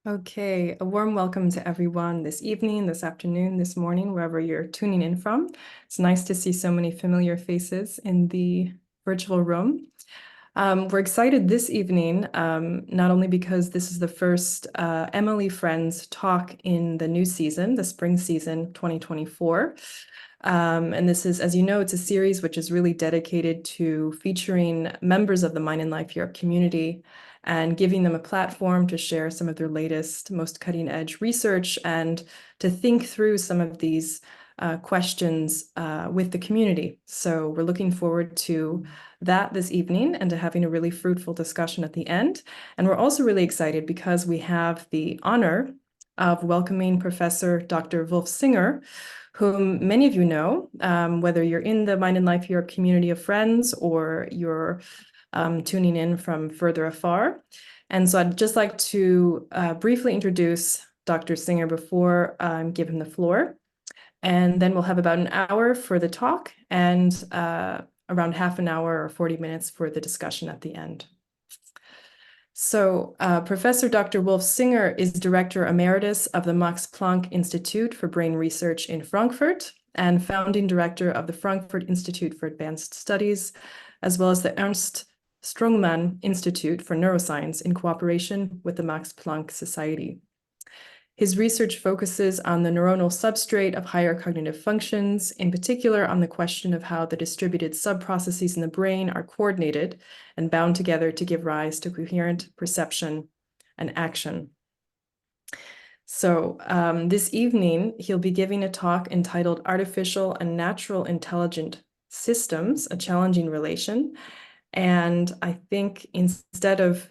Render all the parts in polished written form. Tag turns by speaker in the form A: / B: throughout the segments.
A: Okay, a warm welcome to everyone this evening, this afternoon, this morning, wherever you're tuning in from. It's nice to see so many familiar faces in the virtual room. We're excited this evening, not only because this is the first MLE Friends talk in the new season, the spring season 2024. And this is, as you know, it's a series which is really dedicated to featuring members of the Mind and Life Europe community and giving them a platform to share some of their latest, most cutting edge research and to think through some of these questions with the community. So we're looking forward to that this evening and to having a really fruitful discussion at the end. And we're also really excited because we have the honor of welcoming Professor Dr. Wolf Singer, whom many of you know, whether you're in the Mind and Life Europe community of friends or you're tuning in from further afar. And so I'd just like to briefly introduce Dr. Singer before I give him the floor. And then we'll have about an hour for the talk and around half an hour or 40 minutes for the discussion at the end. So Professor Dr. Wolf Singer is Director Emeritus of the Max Planck Institute for Brain Research in Frankfurt and founding director of the Frankfurt Institute for Advanced Studies, as well as the Ernst Strungmann Institute for Neuroscience in cooperation with the Max Planck Society. His research focuses on the neuronal substrate of higher cognitive functions, in particular on the question of how the distributed sub-processes in the brain are coordinated and bound together to give rise to coherent perception and action. So this evening, he'll be giving a talk entitled Artificial and Natural Intelligent Systems, a Challenging Relation. And I think instead of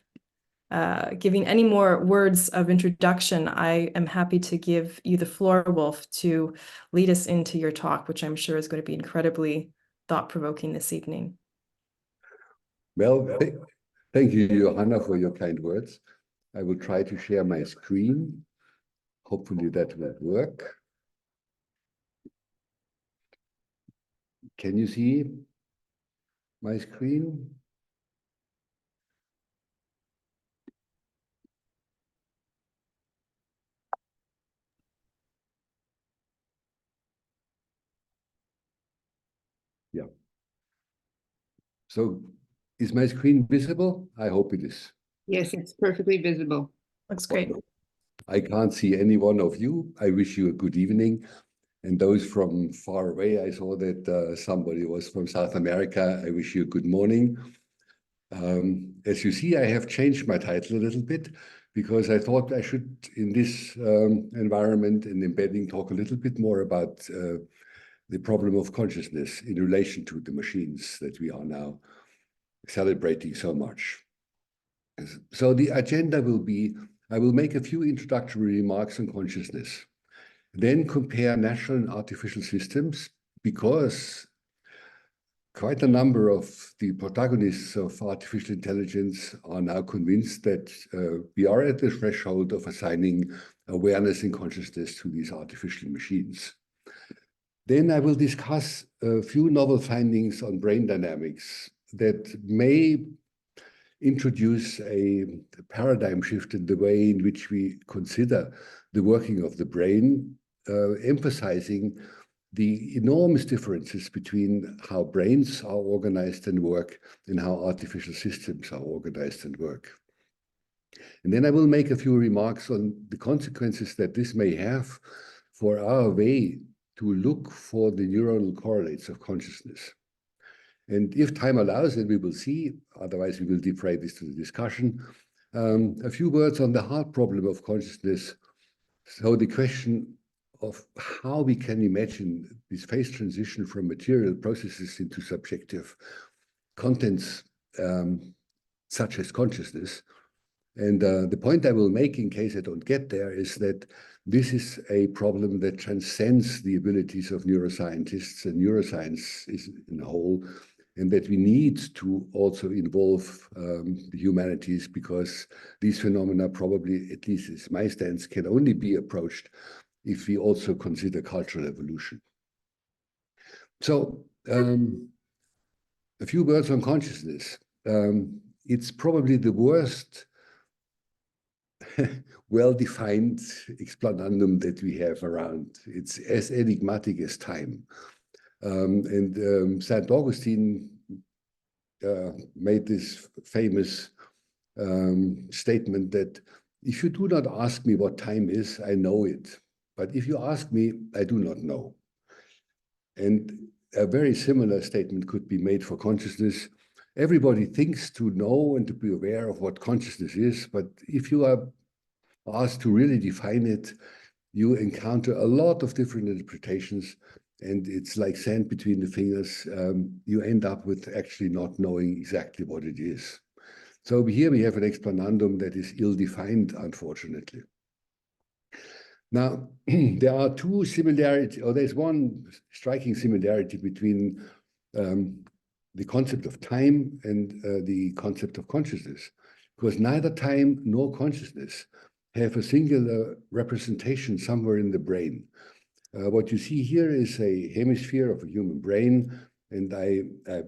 A: giving any more words of introduction, I am happy to give you the floor, Wolf, to lead us into your talk, which I'm sure is going to be incredibly thought-provoking this evening.
B: Well, thank you, Johanna, for your kind words. I will try to share my screen. Hopefully that will work. Can you see my screen? Yeah. So is my screen visible? I hope it is.
C: Yes, it's perfectly visible.
A: Looks great.
B: I can't see any one of you. I wish you a good evening. And those from far away, I saw that somebody was from South America. I wish you a good morning. As you see, I have changed my title a little bit because I thought I should, in this environment and embedding, talk a little bit more about the problem of consciousness in relation to the machines that we are now celebrating so much. So the agenda will be, I will make a few introductory remarks on consciousness, then compare natural and artificial systems, because quite a number of the protagonists of artificial intelligence are now convinced that we are at the threshold of assigning awareness and consciousness to these artificial machines. Then I will discuss a few novel findings on brain dynamics that may introduce a paradigm shift in the way in which we consider the working of the brain, emphasizing the enormous differences between how brains are organized and work and how artificial systems are organized and work. And then I will make a few remarks on the consequences that this may have for our way to look for the neuronal correlates of consciousness. And if time allows, and we will see, otherwise we will defray this to the discussion, a few words on the hard problem of consciousness. So the question of how we can imagine this phase transition from material processes into subjective contents, such as consciousness. And the point I will make, in case I don't get there, is that this is a problem that transcends the abilities of neuroscientists and neuroscience is in a whole, and that we need to also involve the humanities, because these phenomena probably, at least as my stance, can only be approached if we also consider cultural evolution. So a few words on consciousness. It's probably the worst well-defined explanandum that we have around. It's as enigmatic as time. St. Augustine made this famous statement that if you do not ask me what time is, I know it. But if you ask me, I do not know. And a very similar statement could be made for consciousness. Everybody thinks to know and to be aware of what consciousness is, but if you are asked to really define it, you encounter a lot of different interpretations, and it's like sand between the fingers. You end up with actually not knowing exactly what it is. So here we have an explanandum that is ill-defined, unfortunately. Now, there are two similarities, or there's one striking similarity between the concept of time and the concept of consciousness, because neither time nor consciousness have a singular representation somewhere in the brain. What you see here is a hemisphere of a human brain, and I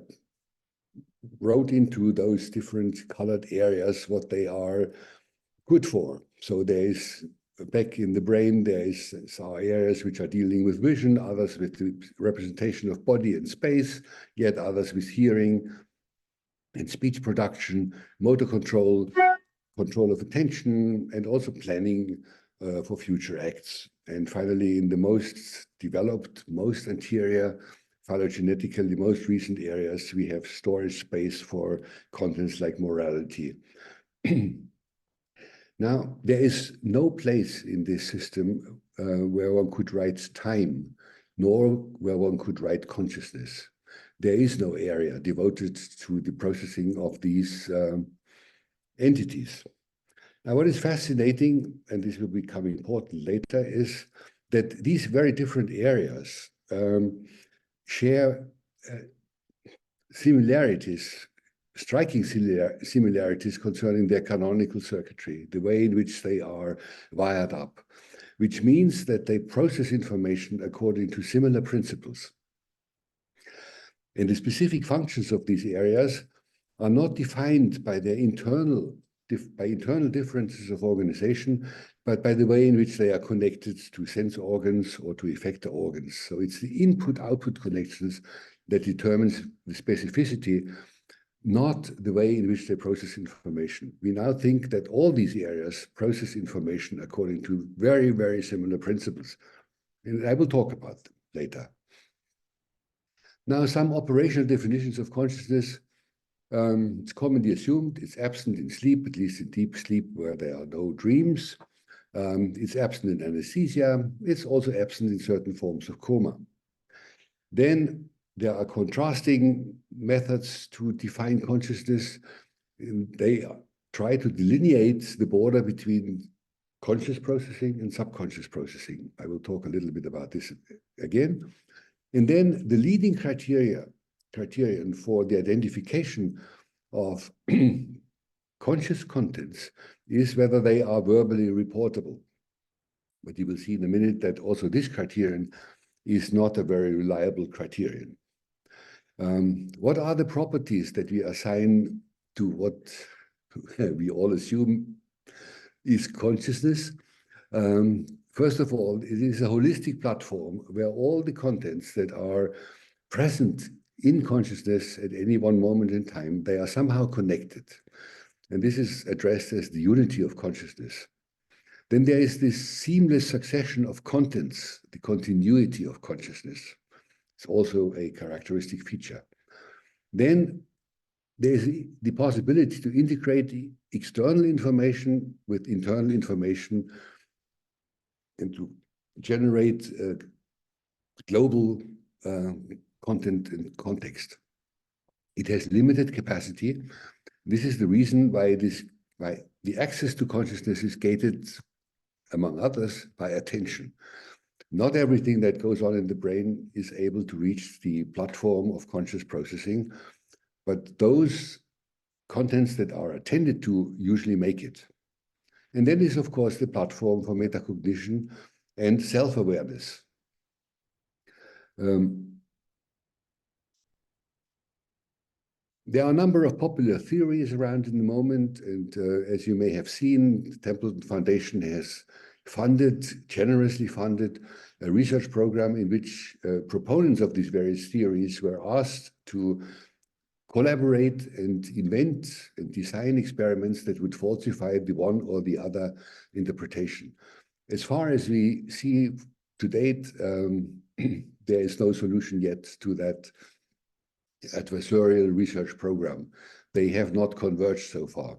B: wrote into those different colored areas what they are good for. So there is, back in the brain, there is some areas which are dealing with vision, others with the representation of body and space, yet others with hearing and speech production, motor control, control of attention, and also planning for future acts. And finally, in the most developed, most anterior, phylogenetically most recent areas, we have storage space for contents like morality. Now, there is no place in this system where one could write time, nor where one could write consciousness. There is no area devoted to the processing of these entities. Now, what is fascinating, and this will become important later, is that these very different areas share similarities, striking similarities concerning their canonical circuitry, the way in which they are wired up, which means that they process information according to similar principles. And the specific functions of these areas are not defined by their internal differences of organization, but by the way in which they are connected to sense organs or to effector organs. So it's the input-output connections that determines the specificity, not the way in which they process information. We now think that all these areas process information according to very, very similar principles. And I will talk about them later. Now, some operational definitions of consciousness. It's commonly assumed it's absent in sleep, at least in deep sleep where there are no dreams. It's absent in anesthesia. It's also absent in certain forms of coma. Then there are contrasting methods to define consciousness. They try to delineate the border between conscious processing and subconscious processing. I will talk a little bit about this again. And then the leading criterion for the identification of conscious contents is whether they are verbally reportable. But you will see in a minute that also this criterion is not a very reliable criterion. What are the properties that we assign to what we all assume is consciousness? First of all, it is a holistic platform where all the contents that are present in consciousness at any one moment in time, they are somehow connected. And this is addressed as the unity of consciousness. Then there is this seamless succession of contents, the continuity of consciousness. It's also a characteristic feature. Then there is the possibility to integrate the external information with internal information and to generate global content and context. It has limited capacity. This is the reason why the access to consciousness is gated, among others, by attention. Not everything that goes on in the brain is able to reach the platform of conscious processing, but those contents that are attended to usually make it. And then is, of course, the platform for metacognition and self-awareness. There are a number of popular theories around in the moment, and as you may have seen, the Templeton Foundation has generously funded, a research program in which proponents of these various theories were asked to collaborate and invent and design experiments that would falsify the one or the other interpretation. As far as we see to date, there is no solution yet to that adversarial research program. They have not converged so far.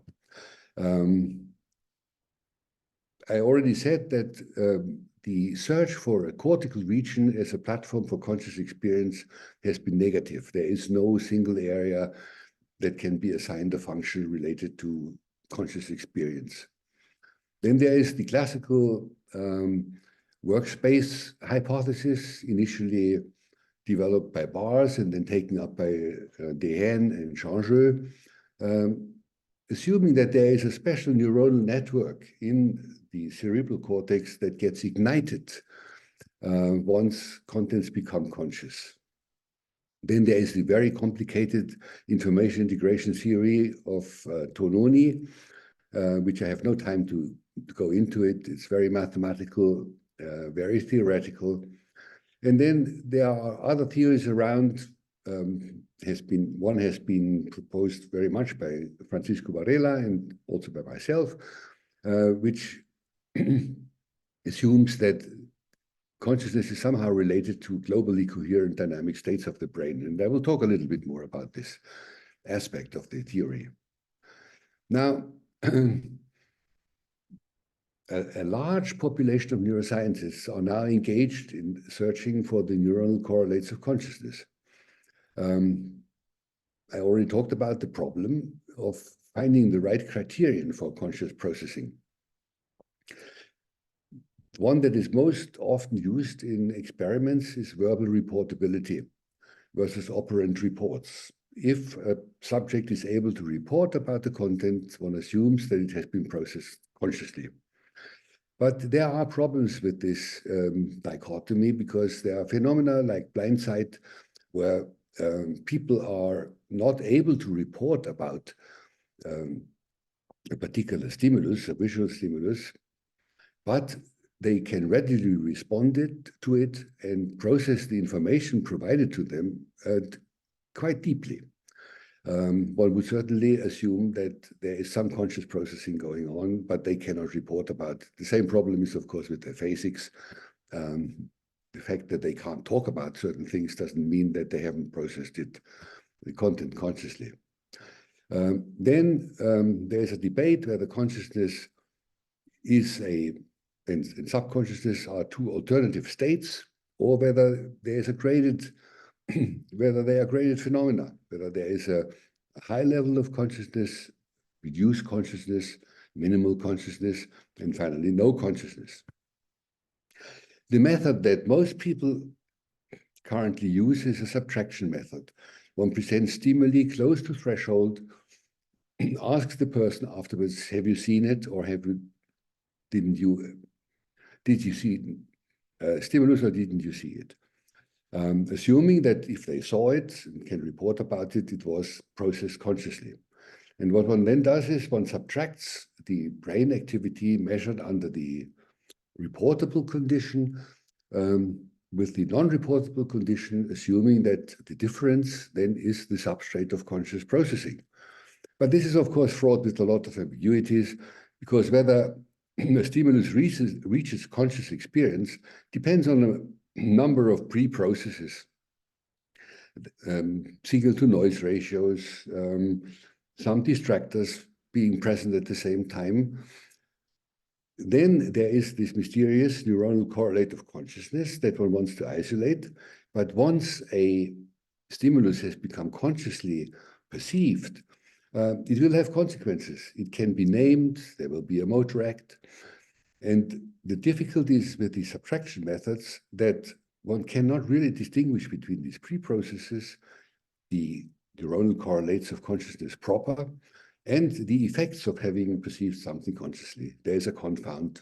B: I already said that the search for a cortical region as a platform for conscious experience has been negative. There is no single area that can be assigned a function related to conscious experience. Then there is the classical workspace hypothesis, initially developed by Bars and then taken up by Dehaene and Changeux, assuming that there is a special neuronal network in the cerebral cortex that gets ignited once contents become conscious. Then there is the very complicated information integration theory of Tononi, which I have no time to go into it. It's very mathematical, very theoretical. And then there are other theories around. One has been proposed very much by Francisco Varela and also by myself, which assumes that consciousness is somehow related to globally coherent dynamic states of the brain. And I will talk a little bit more about this aspect of the theory. Now, a large population of neuroscientists are now engaged in searching for the neuronal correlates of consciousness. I already talked about the problem of finding the right criterion for conscious processing. One that is most often used in experiments is verbal reportability versus operant reports. If a subject is able to report about the content, one assumes that it has been processed consciously. But there are problems with this dichotomy, because there are phenomena like blind sight where people are not able to report about a particular stimulus, a visual stimulus, but they can readily respond to it and process the information provided to them quite deeply. One would certainly assume that there is some conscious processing going on, but they cannot report about it. The same problem is, of course, with aphasics. The fact that they can't talk about certain things doesn't mean that they haven't processed the content consciously. Then there's a debate whether consciousness is and subconsciousness are two alternative states, or whether there's whether they are graded phenomena, whether there is a high level of consciousness, reduced consciousness, minimal consciousness, and finally no consciousness. The method that most people currently use is a subtraction method. One presents stimuli close to threshold, asks the person afterwards, have you seen it, or did you see stimulus or didn't you see it? Assuming that if they saw it and can report about it, it was processed consciously. And what one then does is one subtracts the brain activity measured under the reportable condition with the non-reportable condition, assuming that the difference then is the substrate of conscious processing. But this is, of course, fraught with a lot of ambiguities, because whether a stimulus reaches conscious experience depends on a number of pre-processes, signal-to-noise ratios, some distractors being present at the same time. Then there is this mysterious neuronal correlate of consciousness that one wants to isolate. But once a stimulus has become consciously perceived, it will have consequences. It can be named, there will be a motor act. And the difficulties with the subtraction methods that one cannot really distinguish between these pre-processes, the neuronal correlates of consciousness proper, and the effects of having perceived something consciously. There is a confound.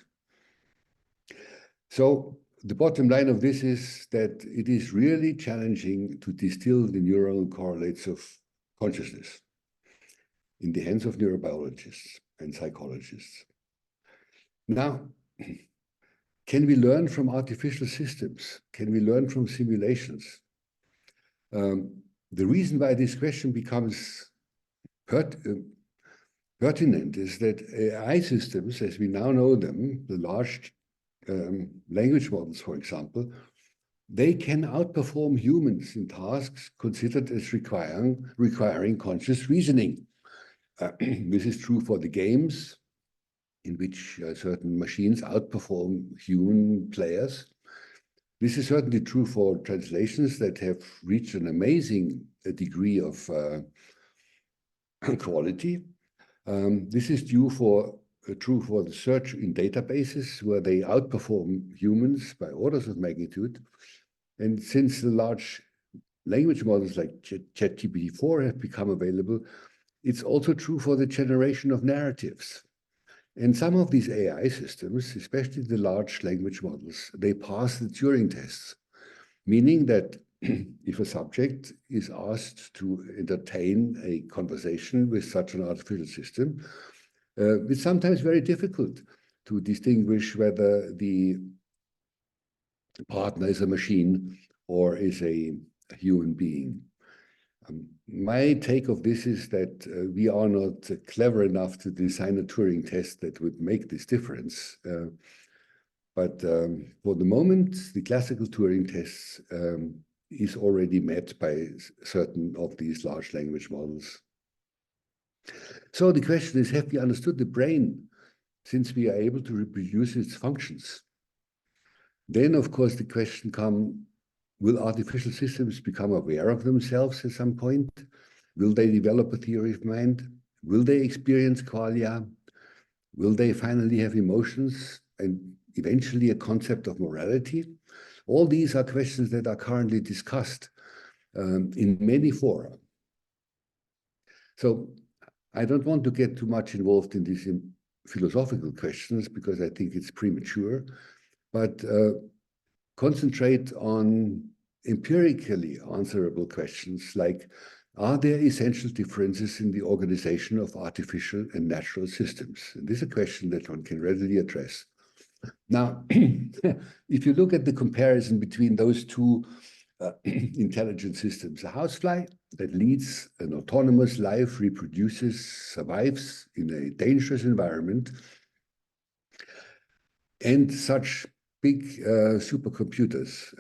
B: So the bottom line of this is that it is really challenging to distill the neuronal correlates of consciousness in the hands of neurobiologists and psychologists. Now, can we learn from artificial systems? Can we learn from simulations? The reason why this question becomes pertinent is that AI systems, as we now know them, the large language models, for example, they can outperform humans in tasks considered as requiring conscious reasoning. This is true for the games, in which certain machines outperform human players. This is certainly true for translations that have reached an amazing degree of quality. This is true for the search in databases, where they outperform humans by orders of magnitude. And since the large language models like ChatGPT-4 have become available, it's also true for the generation of narratives. And some of these AI systems, especially the large language models, they pass the Turing tests, meaning that if a subject is asked to entertain a conversation with such an artificial system, it's sometimes very difficult to distinguish whether the partner is a machine or is a human being. My take of this is that we are not clever enough to design a Turing test that would make this difference. But for the moment, the classical Turing tests is already met by certain of these large language models. So the question is, have we understood the brain since we are able to reproduce its functions? Then, of course, the question comes, will artificial systems become aware of themselves at some point? Will they develop a theory of mind? Will they experience qualia? Will they finally have emotions and eventually a concept of morality? All these are questions that are currently discussed in many fora. So I don't want to get too much involved in these philosophical questions because I think it's premature, but concentrate on empirically answerable questions like, are there essential differences in the organization of artificial and natural systems? And this is a question that one can readily address. Now, if you look at the comparison between those two intelligent systems, a housefly that leads an autonomous life, reproduces, survives in a dangerous environment, and such big supercomputers,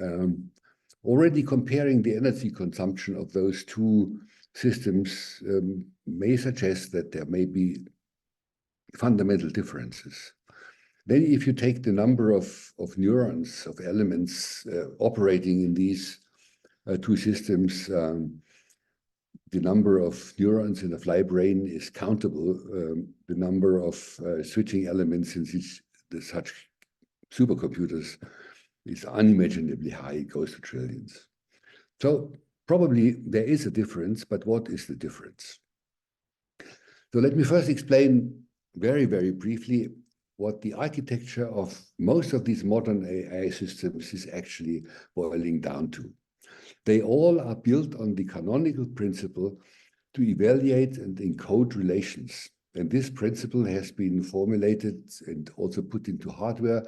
B: already comparing the energy consumption of those two systems may suggest that there may be fundamental differences. Then if you take the number of neurons, of elements operating in these two systems, the number of neurons in a fly brain is countable. The number of switching elements in such supercomputers is unimaginably high, it goes to trillions. So probably there is a difference, but what is the difference? So let me first explain very, very briefly what the architecture of most of these modern AI systems is actually boiling down to. They all are built on the canonical principle to evaluate and encode relations. And this principle has been formulated and also put into hardware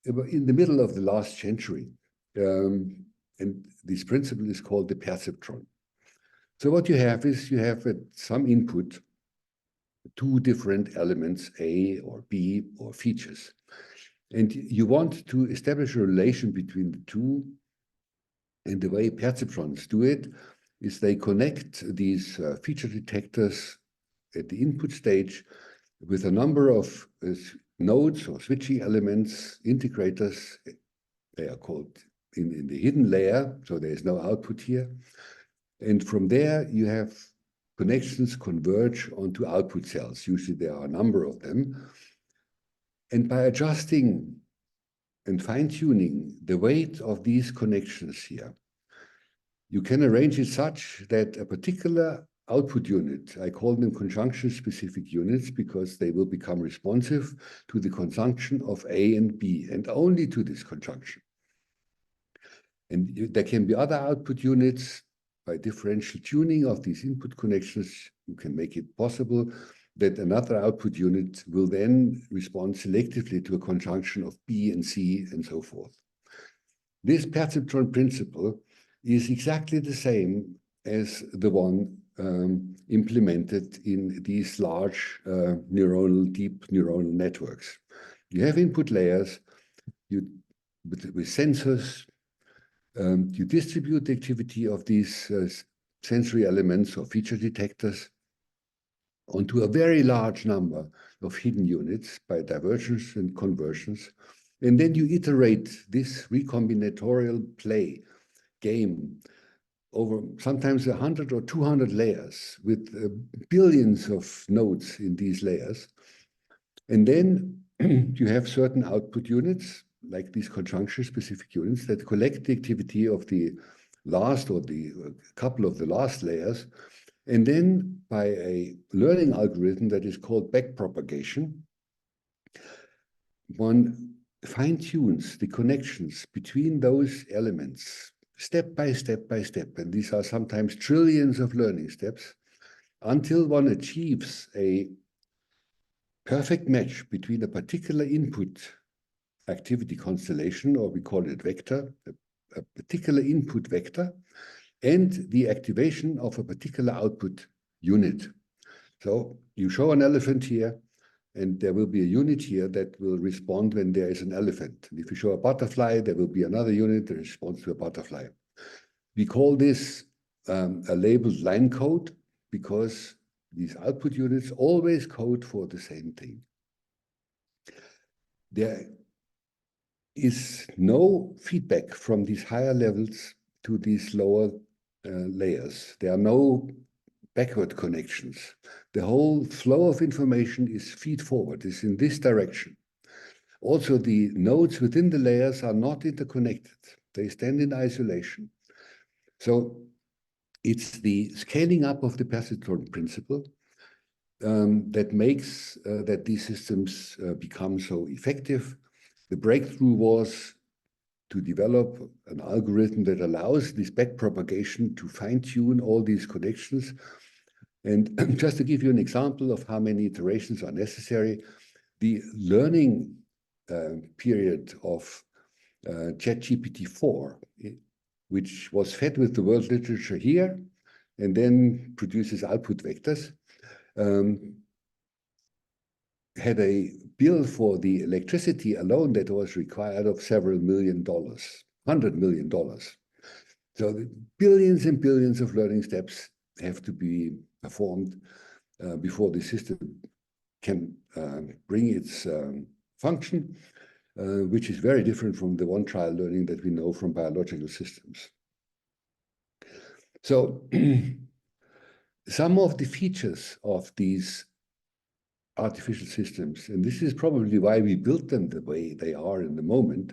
B: in the middle of the last century. And this principle is called the perceptron. So what you have is you have at some input two different elements, A or B or features. And you want to establish a relation between the two. And the way perceptrons do it is they connect these feature detectors at the input stage with a number of nodes or switching elements, integrators. They are called in the hidden layer, so there is no output here. And from there, you have connections converge onto output cells. Usually there are a number of them. And by adjusting and fine-tuning the weight of these connections here, you can arrange it such that a particular output unit, I call them conjunction-specific units because they will become responsive to the conjunction of A and B, and only to this conjunction. And there can be other output units by differential tuning of these input connections, you can make it possible that another output unit will then respond selectively to a conjunction of B and C and so forth. This perceptron principle is exactly the same as the one implemented in these large deep neuronal networks. You have input layers with sensors. You distribute the activity of these sensory elements or feature detectors onto a very large number of hidden units by divergence and convergence. And then you iterate this recombinatorial game over sometimes 100 or 200 layers with billions of nodes in these layers. And then you have certain output units, like these conjunction-specific units, that collect the activity of the last or the couple of the last layers. And then by a learning algorithm that is called backpropagation, one fine-tunes the connections between those elements step by step by step. And these are sometimes trillions of learning steps until one achieves a perfect match between a particular input activity constellation, or we call it vector, a particular input vector, and the activation of a particular output unit. So you show an elephant here, and there will be a unit here that will respond when there is an elephant. And if you show a butterfly, there will be another unit that responds to a butterfly. We call this a labeled line code because these output units always code for the same thing. There is no feedback from these higher levels to these lower layers. There are no backward connections. The whole flow of information is feed forward, is in this direction. Also, the nodes within the layers are not interconnected. They stand in isolation. So it's the scaling up of the perceptron principle that makes that these systems become so effective. The breakthrough was to develop an algorithm that allows this backpropagation to fine-tune all these connections. And just to give you an example of how many iterations are necessary, the learning period of ChatGPT-4, which was fed with the world literature here, and then produces output vectors, had a bill for the electricity alone that was required of several $1 million, $100 million. So the billions and billions of learning steps have to be performed before the system can bring its function, which is very different from the one-trial learning that we know from biological systems. So some of the features of these artificial systems, and this is probably why we built them the way they are in the moment,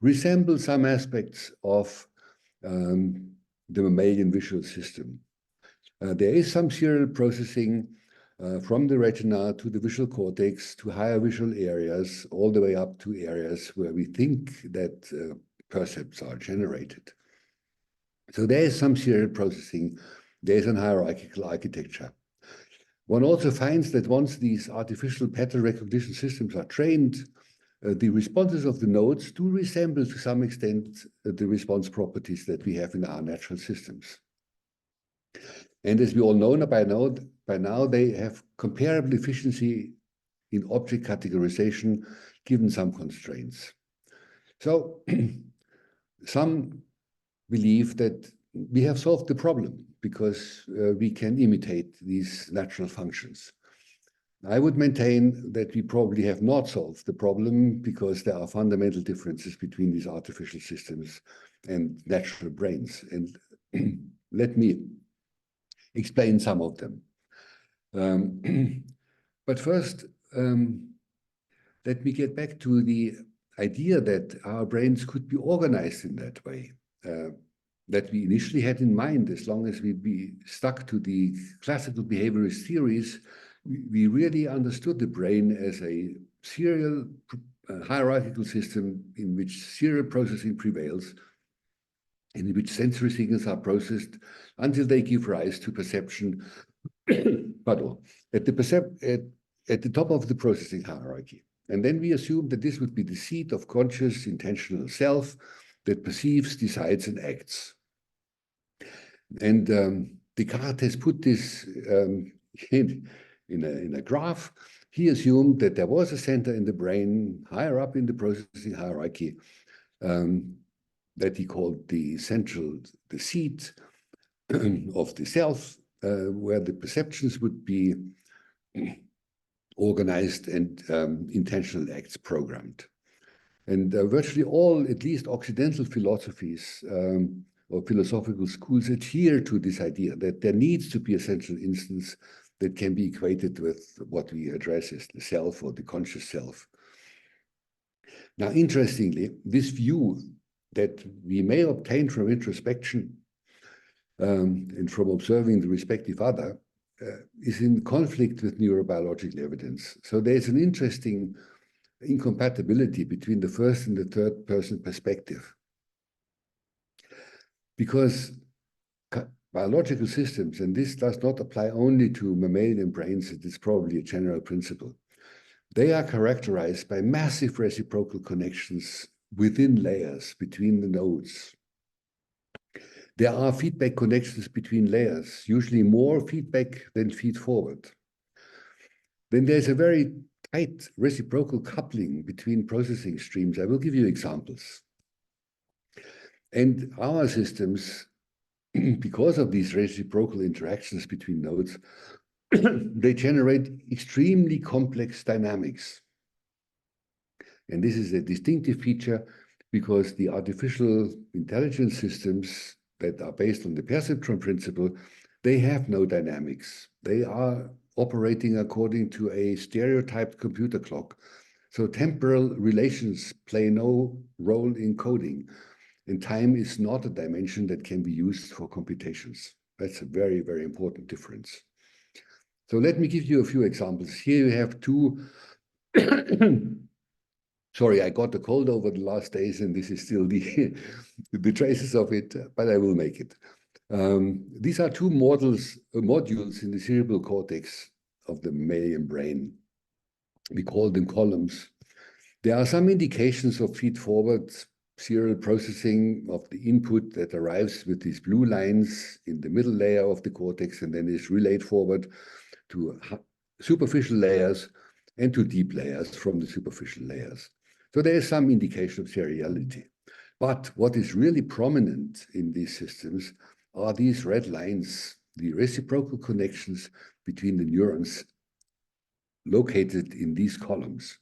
B: resemble some aspects of the mammalian visual system. There is some serial processing from the retina to the visual cortex to higher visual areas, all the way up to areas where we think that percepts are generated. So there is some serial processing. There is a hierarchical architecture. One also finds that once these artificial pattern recognition systems are trained, the responses of the nodes do resemble to some extent the response properties that we have in our natural systems. And as we all know by now, they have comparable efficiency in object categorization given some constraints. So some believe that we have solved the problem because we can imitate these natural functions. I would maintain that we probably have not solved the problem because there are fundamental differences between these artificial systems and natural brains. And let me explain some of them. But first, let me get back to the idea that our brains could be organized in that way. That we initially had in mind, as long as we'd be stuck to the classical behaviorist theories, we really understood the brain as a serial hierarchical system in which serial processing prevails. in which sensory signals are processed until they give rise to perception, pardon, at the top of the processing hierarchy. And then we assume that this would be the seat of conscious, intentional self that perceives, decides, and acts. And Descartes has put this in a graph. He assumed that there was a center in the brain higher up in the processing hierarchy that he called the seat of the self, where the perceptions would be organized and intentional acts programmed. And virtually all, at least Occidental philosophies or philosophical schools adhere to this idea that there needs to be a central instance that can be equated with what we address as the self or the conscious self. Now, interestingly, this view that we may obtain from introspection and from observing the respective other is in conflict with neurobiological evidence. So there's an interesting incompatibility between the first and the third person perspective. Because biological systems, and this does not apply only to mammalian brains, it is probably a general principle, they are characterized by massive reciprocal connections within layers, between the nodes. There are feedback connections between layers, usually more feedback than feed forward. Then there's a very tight reciprocal coupling between processing streams. I will give you examples. And our systems, because of these reciprocal interactions between nodes, they generate extremely complex dynamics. And this is a distinctive feature because the artificial intelligence systems that are based on the perceptron principle, they have no dynamics. They are operating according to a stereotyped computer clock. So temporal relations play no role in coding. And time is not a dimension that can be used for computations. That's a very, very important difference. So let me give you a few examples. Here you have two. Sorry, I got a cold over the last days, and this is still the traces of it, but I will make it. These are two modules in the cerebral cortex of the mammalian brain. We call them columns. There are some indications of feed-forward serial processing of the input that arrives with these blue lines in the middle layer of the cortex and then is relayed forward to superficial layers and to deep layers from the superficial layers. So there is some indication of seriality. But what is really prominent in these systems are these red lines, the reciprocal connections between the neurons located in these columns.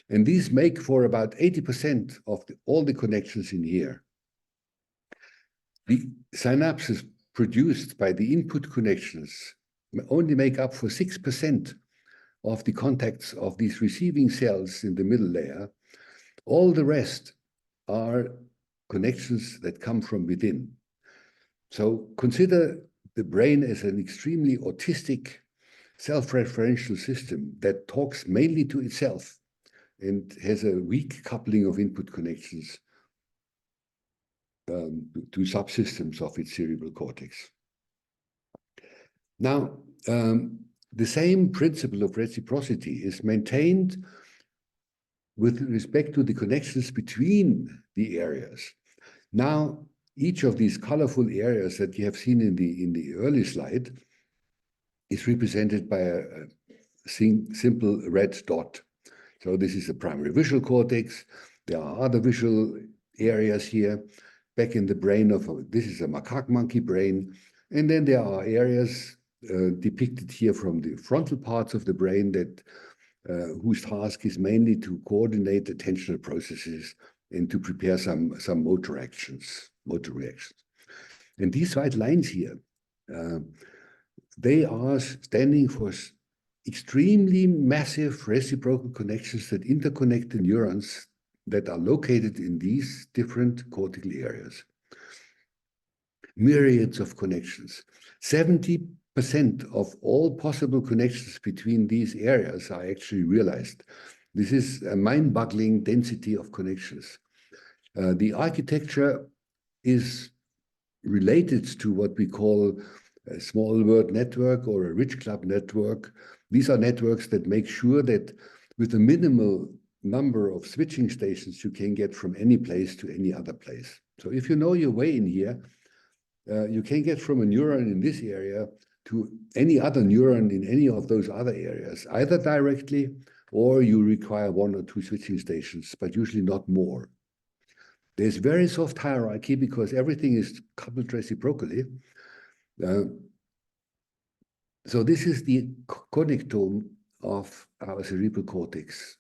B: And these make for about 80% of all the connections in here. The synapses produced by the input connections only make up for 6% of the contacts of these receiving cells in the middle layer. All the rest are connections that come from within. So consider the brain as an extremely autistic, self-referential system that talks mainly to itself and has a weak coupling of input connections to subsystems of its cerebral cortex. Now, the same principle of reciprocity is maintained with respect to the connections between the areas. Now, each of these colorful areas that you have seen in the early slide is represented by a simple red dot. So this is the primary visual cortex. There are other visual areas here. Back in the brain of, this is a macaque monkey brain. And then there are areas depicted here from the frontal parts of the brain that whose task is mainly to coordinate attentional processes and to prepare some motor reactions. And these white lines here, they are standing for extremely massive reciprocal connections that interconnect the neurons that are located in these different cortical areas. Myriads of connections. 70% of all possible connections between these areas are actually realized. This is a mind-boggling density of connections. The architecture is related to what we call a small word network or a rich club network. These are networks that make sure that with a minimal number of switching stations, you can get from any place to any other place. So if you know your way in here, you can get from a neuron in this area to any other neuron in any of those other areas, either directly or you require 1 or 2 switching stations, but usually not more. There's very soft hierarchy because everything is coupled reciprocally. So this is the connectome of our cerebral cortex,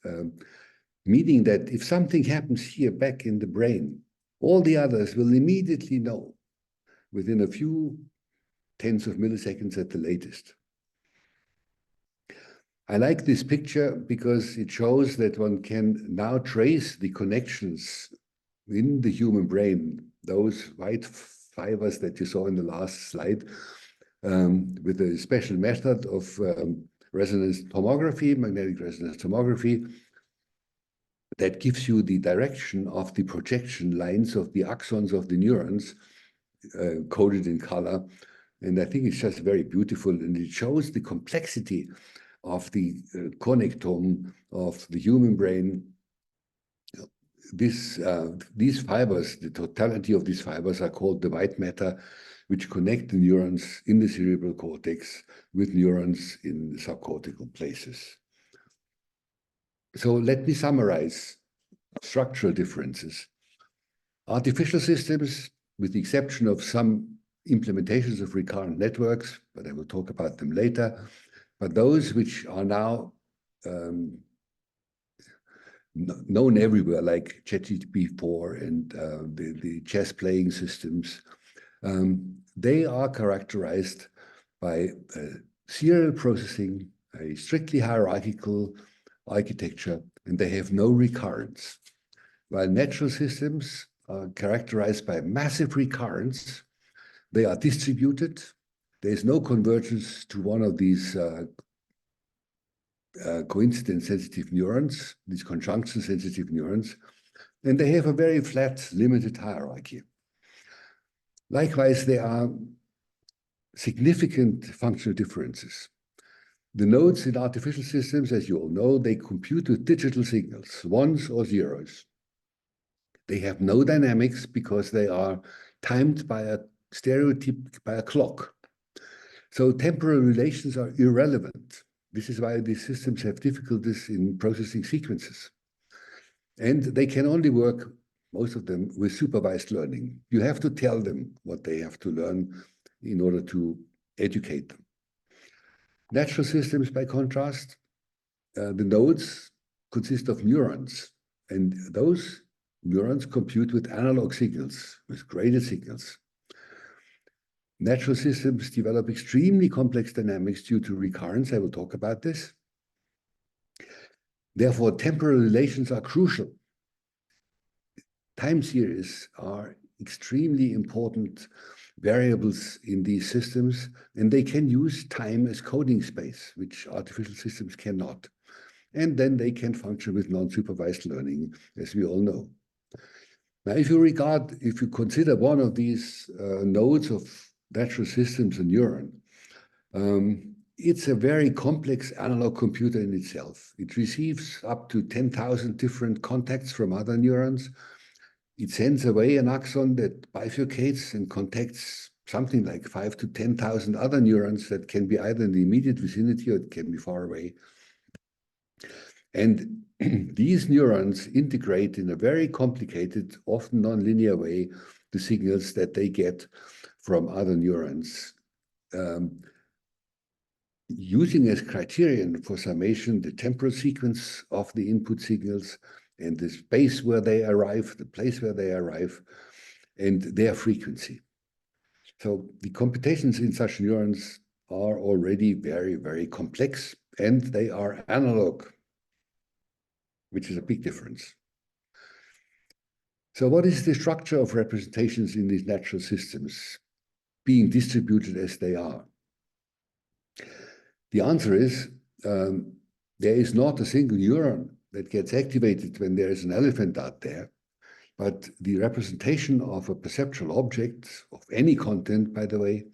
B: meaning that if something happens here back in the brain, all the others will immediately know within a few tens of milliseconds at the latest. I like this picture because it shows that one can now trace the connections in the human brain, those white fibers that you saw in the last slide, with a special method of resonance tomography, magnetic resonance tomography, that gives you the direction of the projection lines of the axons of the neurons, coded in color. And I think it's just very beautiful, and it shows the complexity of the connectome of the human brain. These fibers, the totality of these fibers are called the white matter, which connect the neurons in the cerebral cortex with neurons in subcortical places. So let me summarize structural differences. Artificial systems, with the exception of some implementations of recurrent networks, but I will talk about them later, but those which are now known everywhere, like ChatGPT-4 and the chess playing systems, they are characterized by serial processing, a strictly hierarchical architecture, and they have no recurrence. While natural systems are characterized by massive recurrence, they are distributed. There is no convergence to one of these coincidence-sensitive neurons, these conjunction-sensitive neurons, and they have a very flat, limited hierarchy. Likewise, there are significant functional differences. The nodes in artificial systems, as you all know, they compute with digital signals, ones or zeros. They have no dynamics because they are timed by a stereotype, by a clock. So temporal relations are irrelevant. This is why these systems have difficulties in processing sequences. And they can only work, most of them, with supervised learning. You have to tell them what they have to learn in order to educate them. Natural systems, by contrast, the nodes consist of neurons, and those neurons compute with analog signals, with graded signals. Natural systems develop extremely complex dynamics due to recurrence. I will talk about this. Therefore, temporal relations are crucial. Time series are extremely important variables in these systems, and they can use time as coding space, which artificial systems cannot. And then they can function with non-supervised learning, as we all know. Now, if you consider one of these nodes of natural systems, a neuron, it's a very complex analog computer in itself. It receives up to 10,000 different contacts from other neurons. It sends away an axon that bifurcates and contacts something like 5,000 to 10,000 other neurons that can be either in the immediate vicinity or it can be far away. And these neurons integrate in a very complicated, often nonlinear way, the signals that they get from other neurons, using as criterion for summation the temporal sequence of the input signals and the space where they arrive, the place where they arrive, and their frequency. So the computations in such neurons are already very, very complex, and they are analog, which is a big difference. So what is the structure of representations in these natural systems, being distributed as they are? The answer is, there is not a single neuron that gets activated when there is an elephant out there, but the representation of a perceptual object of any content, by the way,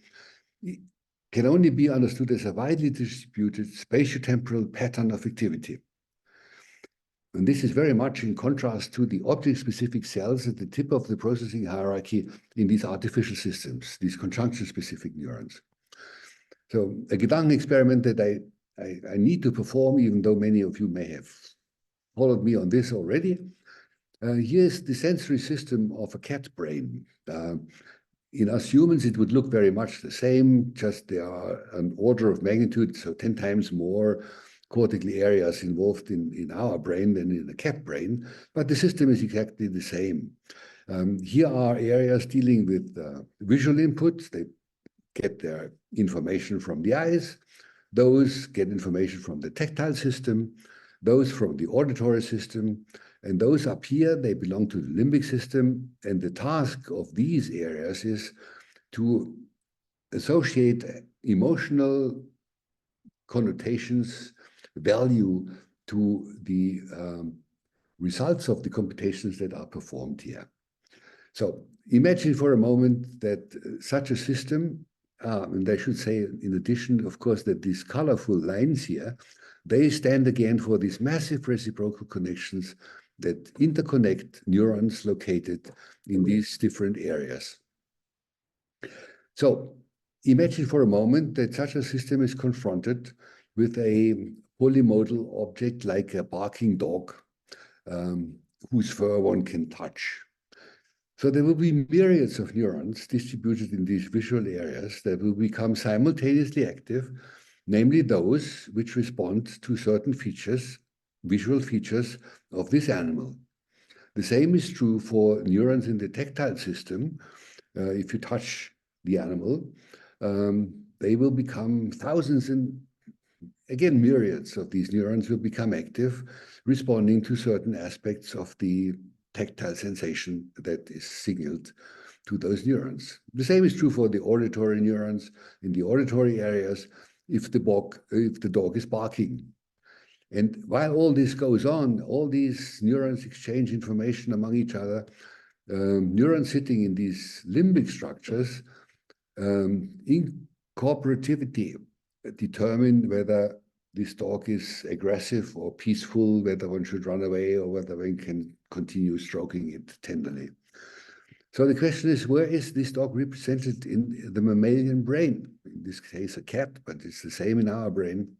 B: can only be understood as a widely distributed spatiotemporal pattern of activity. And this is very much in contrast to the object-specific cells at the tip of the processing hierarchy in these artificial systems, these conjunction-specific neurons. So a Gedanken experiment that I need to perform, even though many of you may have followed me on this already. Here's the sensory system of a cat brain. In us humans, it would look very much the same, just there are an order of magnitude, so 10 times more cortical areas involved in our brain than in a cat brain, but the system is exactly the same. Here are areas dealing with visual inputs. They get their information from the eyes. Those get information from the tactile system, those from the auditory system, and those up here, they belong to the limbic system. And the task of these areas is to associate emotional connotations, value to the results of the computations that are performed here. So imagine for a moment that such a system, and I should say in addition, of course, that these colorful lines here, they stand again for these massive reciprocal connections that interconnect neurons located in these different areas. So imagine for a moment that such a system is confronted with a polymodal object like a barking dog, whose fur one can touch. So there will be myriads of neurons distributed in these visual areas that will become simultaneously active, namely those which respond to certain features, visual features of this animal. The same is true for neurons in the tactile system. If you touch the animal, they will become thousands and again, myriads of these neurons will become active, responding to certain aspects of the tactile sensation that is signaled to those neurons. The same is true for the auditory neurons in the auditory areas if the dog is barking. And while all this goes on, all these neurons exchange information among each other. Neurons sitting in these limbic structures in cooperativity determine whether this dog is aggressive or peaceful, whether one should run away or whether one can continue stroking it tenderly. So the question is, where is this dog represented in the mammalian brain? In this case, a cat, but it's the same in our brain.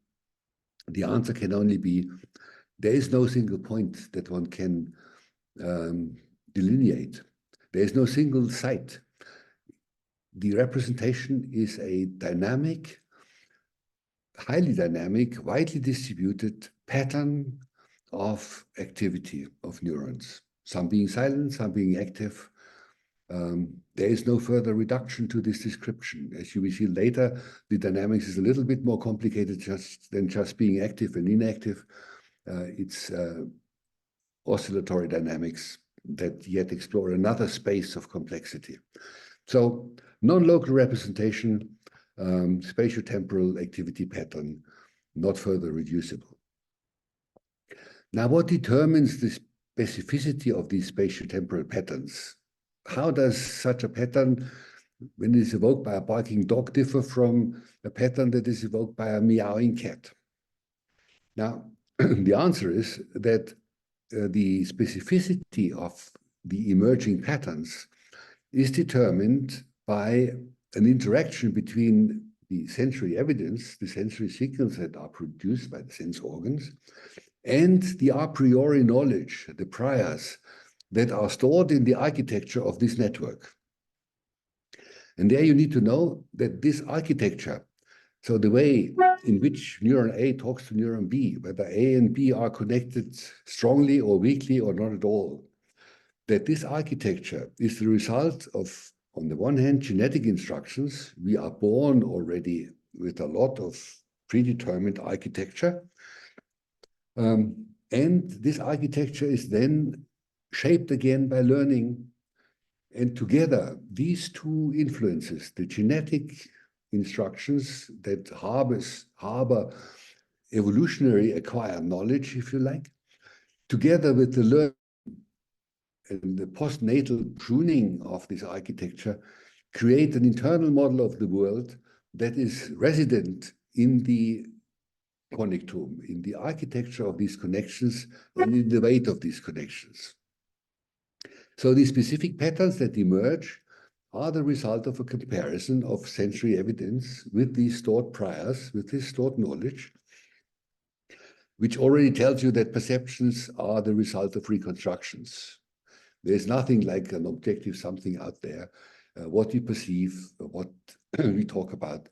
B: The answer can only be, there is no single point that one can delineate. There is no single site. The representation is a dynamic, highly dynamic, widely distributed pattern of activity of neurons, some being silent, some being active. There is no further reduction to this description. As you will see later, the dynamics is a little bit more complicated than just being active and inactive. It's oscillatory dynamics that yet explore another space of complexity. So non-local representation, spatiotemporal activity pattern, not further reducible. Now, what determines the specificity of these spatiotemporal patterns? How does such a pattern, when it is evoked by a barking dog, differ from a pattern that is evoked by a meowing cat? Now, the answer is that the specificity of the emerging patterns is determined by an interaction between the sensory evidence, the sensory signals that are produced by the sense organs, and the a priori knowledge, the priors, that are stored in the architecture of this network. And there you need to know that this architecture, so the way in which neuron A talks to neuron B, whether A and B are connected strongly or weakly or not at all, that this architecture is the result of, on the one hand, genetic instructions. We are born already with a lot of predetermined architecture. And this architecture is then shaped again by learning. And together, these two influences, the genetic instructions that harbor evolutionary acquired knowledge, if you like, together with the learning and the postnatal pruning of this architecture create an internal model of the world that is resident in the connectome, in the architecture of these connections and in the weight of these connections. So these specific patterns that emerge are the result of a comparison of sensory evidence with these stored priors, with this stored knowledge, which already tells you that perceptions are the result of reconstructions. There's nothing like an objective something out there. What we perceive, what we talk about,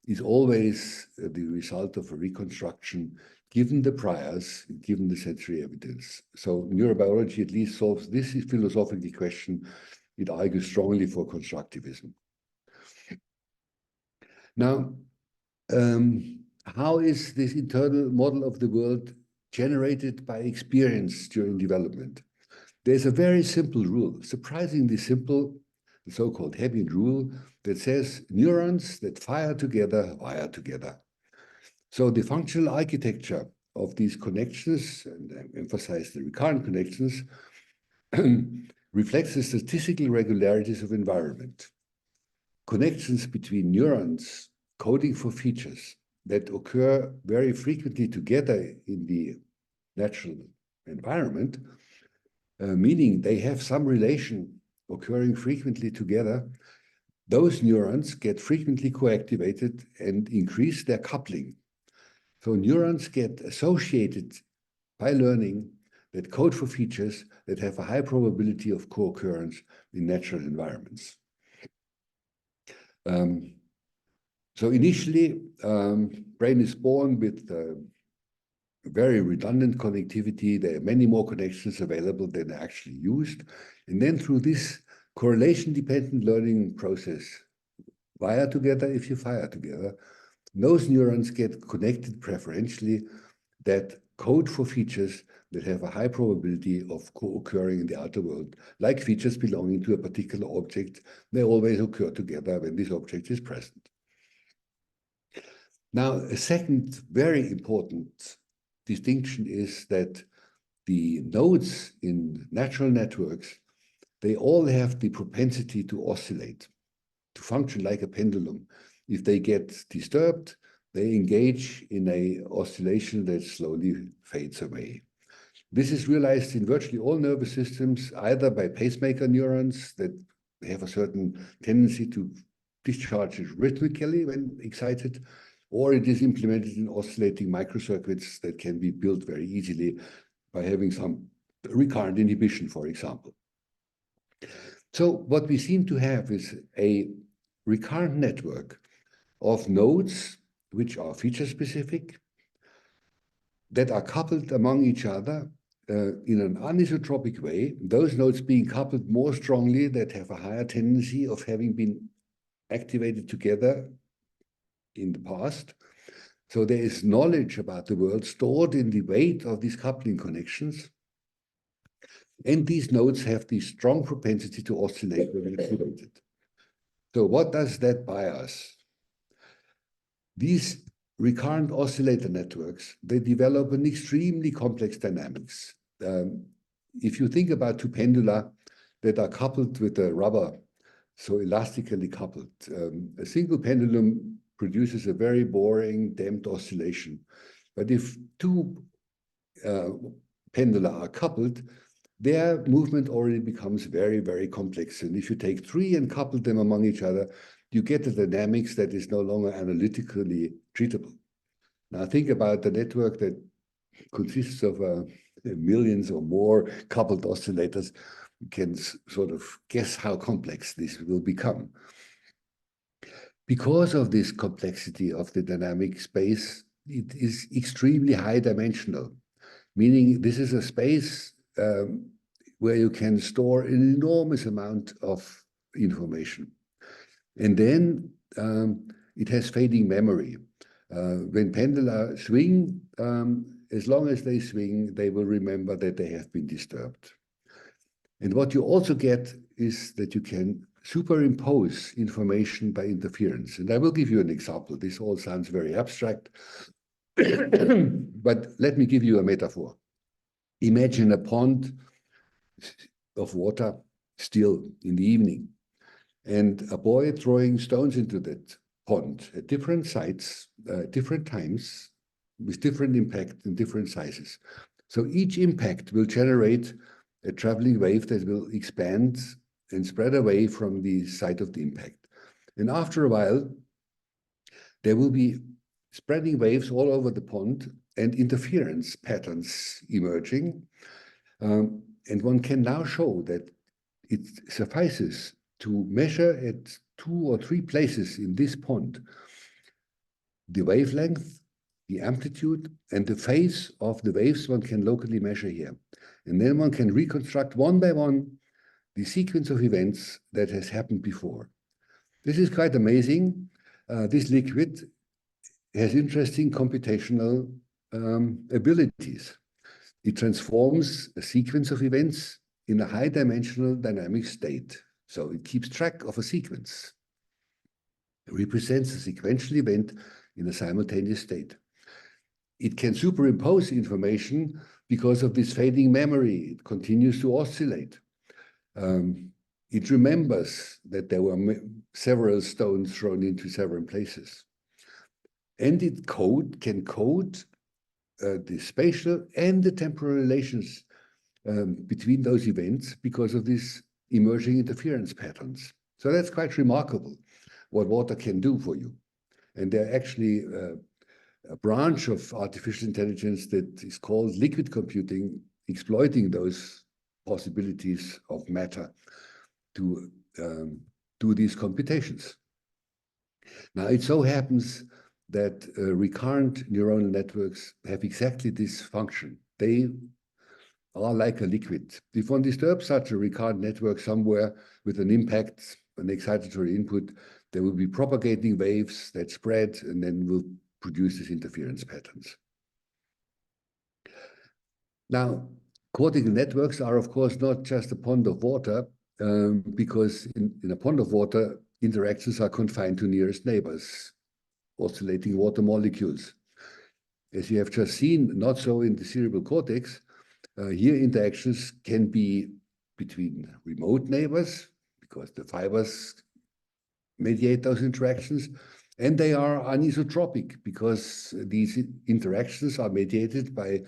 B: is always the result of a reconstruction given the priors, given the sensory evidence. So neurobiology at least solves this philosophical question. It argues strongly for constructivism. Now, how is this internal model of the world generated by experience during development? There's a very simple rule, surprisingly simple, the so-called Hebbian rule, that says neurons that fire together wire together. So the functional architecture of these connections, and I emphasize the recurrent connections, reflects the statistical regularities of environment. Connections between neurons coding for features that occur very frequently together in the natural environment, meaning they have some relation occurring frequently together, those neurons get frequently co-activated and increase their coupling. So neurons get associated by learning that code for features that have a high probability of co-occurrence in natural environments. So initially, brain is born with very redundant connectivity. There are many more connections available than are actually used. And then through this correlation-dependent learning process, wire together if you fire together, those neurons get connected preferentially that code for features that have a high probability of co-occurring in the outer world, like features belonging to a particular object. They always occur together when this object is present. Now, a second very important distinction is that the nodes in natural networks, they all have the propensity to oscillate, to function like a pendulum. If they get disturbed, they engage in an oscillation that slowly fades away. This is realized in virtually all nervous systems, either by pacemaker neurons that have a certain tendency to discharge rhythmically when excited, or it is implemented in oscillating microcircuits that can be built very easily by having some recurrent inhibition, for example. So what we seem to have is a recurrent network of nodes which are feature-specific, that are coupled among each other in an anisotropic way, those nodes being coupled more strongly that have a higher tendency of having been activated together in the past. So there is knowledge about the world stored in the weight of these coupling connections. And these nodes have the strong propensity to oscillate when activated. So what does that buy us? These recurrent oscillator networks, they develop an extremely complex dynamics. If you think about two pendula that are coupled with a rubber, so elastically coupled, a single pendulum produces a very boring damped oscillation. But if two pendula are coupled, their movement already becomes very, very complex. And if you take three and couple them among each other, you get a dynamics that is no longer analytically treatable. Now think about the network that consists of millions or more coupled oscillators. You can sort of guess how complex this will become. Because of this complexity of the dynamic space, it is extremely high dimensional, meaning this is a space where you can store an enormous amount of information. And then it has fading memory. When pendula swing, as long as they swing, they will remember that they have been disturbed. And what you also get is that you can superimpose information by interference. And I will give you an example. This all sounds very abstract, but let me give you a metaphor. Imagine a pond of water still in the evening, and a boy throwing stones into that pond at different sites, different times, with different impact and different sizes. So each impact will generate a traveling wave that will expand and spread away from the site of the impact. And after a while, there will be spreading waves all over the pond and interference patterns emerging. And one can now show that it suffices to measure at 2 or 3 places in this pond the wavelength, the amplitude, and the phase of the waves one can locally measure here. And then one can reconstruct one by one the sequence of events that has happened before. This is quite amazing. This liquid has interesting computational abilities. It transforms a sequence of events in a high-dimensional dynamic state. So it keeps track of a sequence. It represents a sequential event in a simultaneous state. It can superimpose information because of this fading memory. It continues to oscillate. It remembers that there were several stones thrown into several places. And it can code the spatial and the temporal relations between those events because of these emerging interference patterns. So that's quite remarkable what water can do for you. And there are actually a branch of artificial intelligence that is called liquid computing, exploiting those possibilities of matter to do these computations. Now, it so happens that recurrent neuronal networks have exactly this function. They are like a liquid. If one disturbs such a recurrent network somewhere with an impact, an excitatory input, there will be propagating waves that spread and then will produce these interference patterns. Now, cortical networks are, of course, not just a pond of water, because in a pond of water, interactions are confined to nearest neighbors, oscillating water molecules. As you have just seen, not so in the cerebral cortex. Here, interactions can be between remote neighbors, because the fibers mediate those interactions, and they are anisotropic, because these interactions are mediated by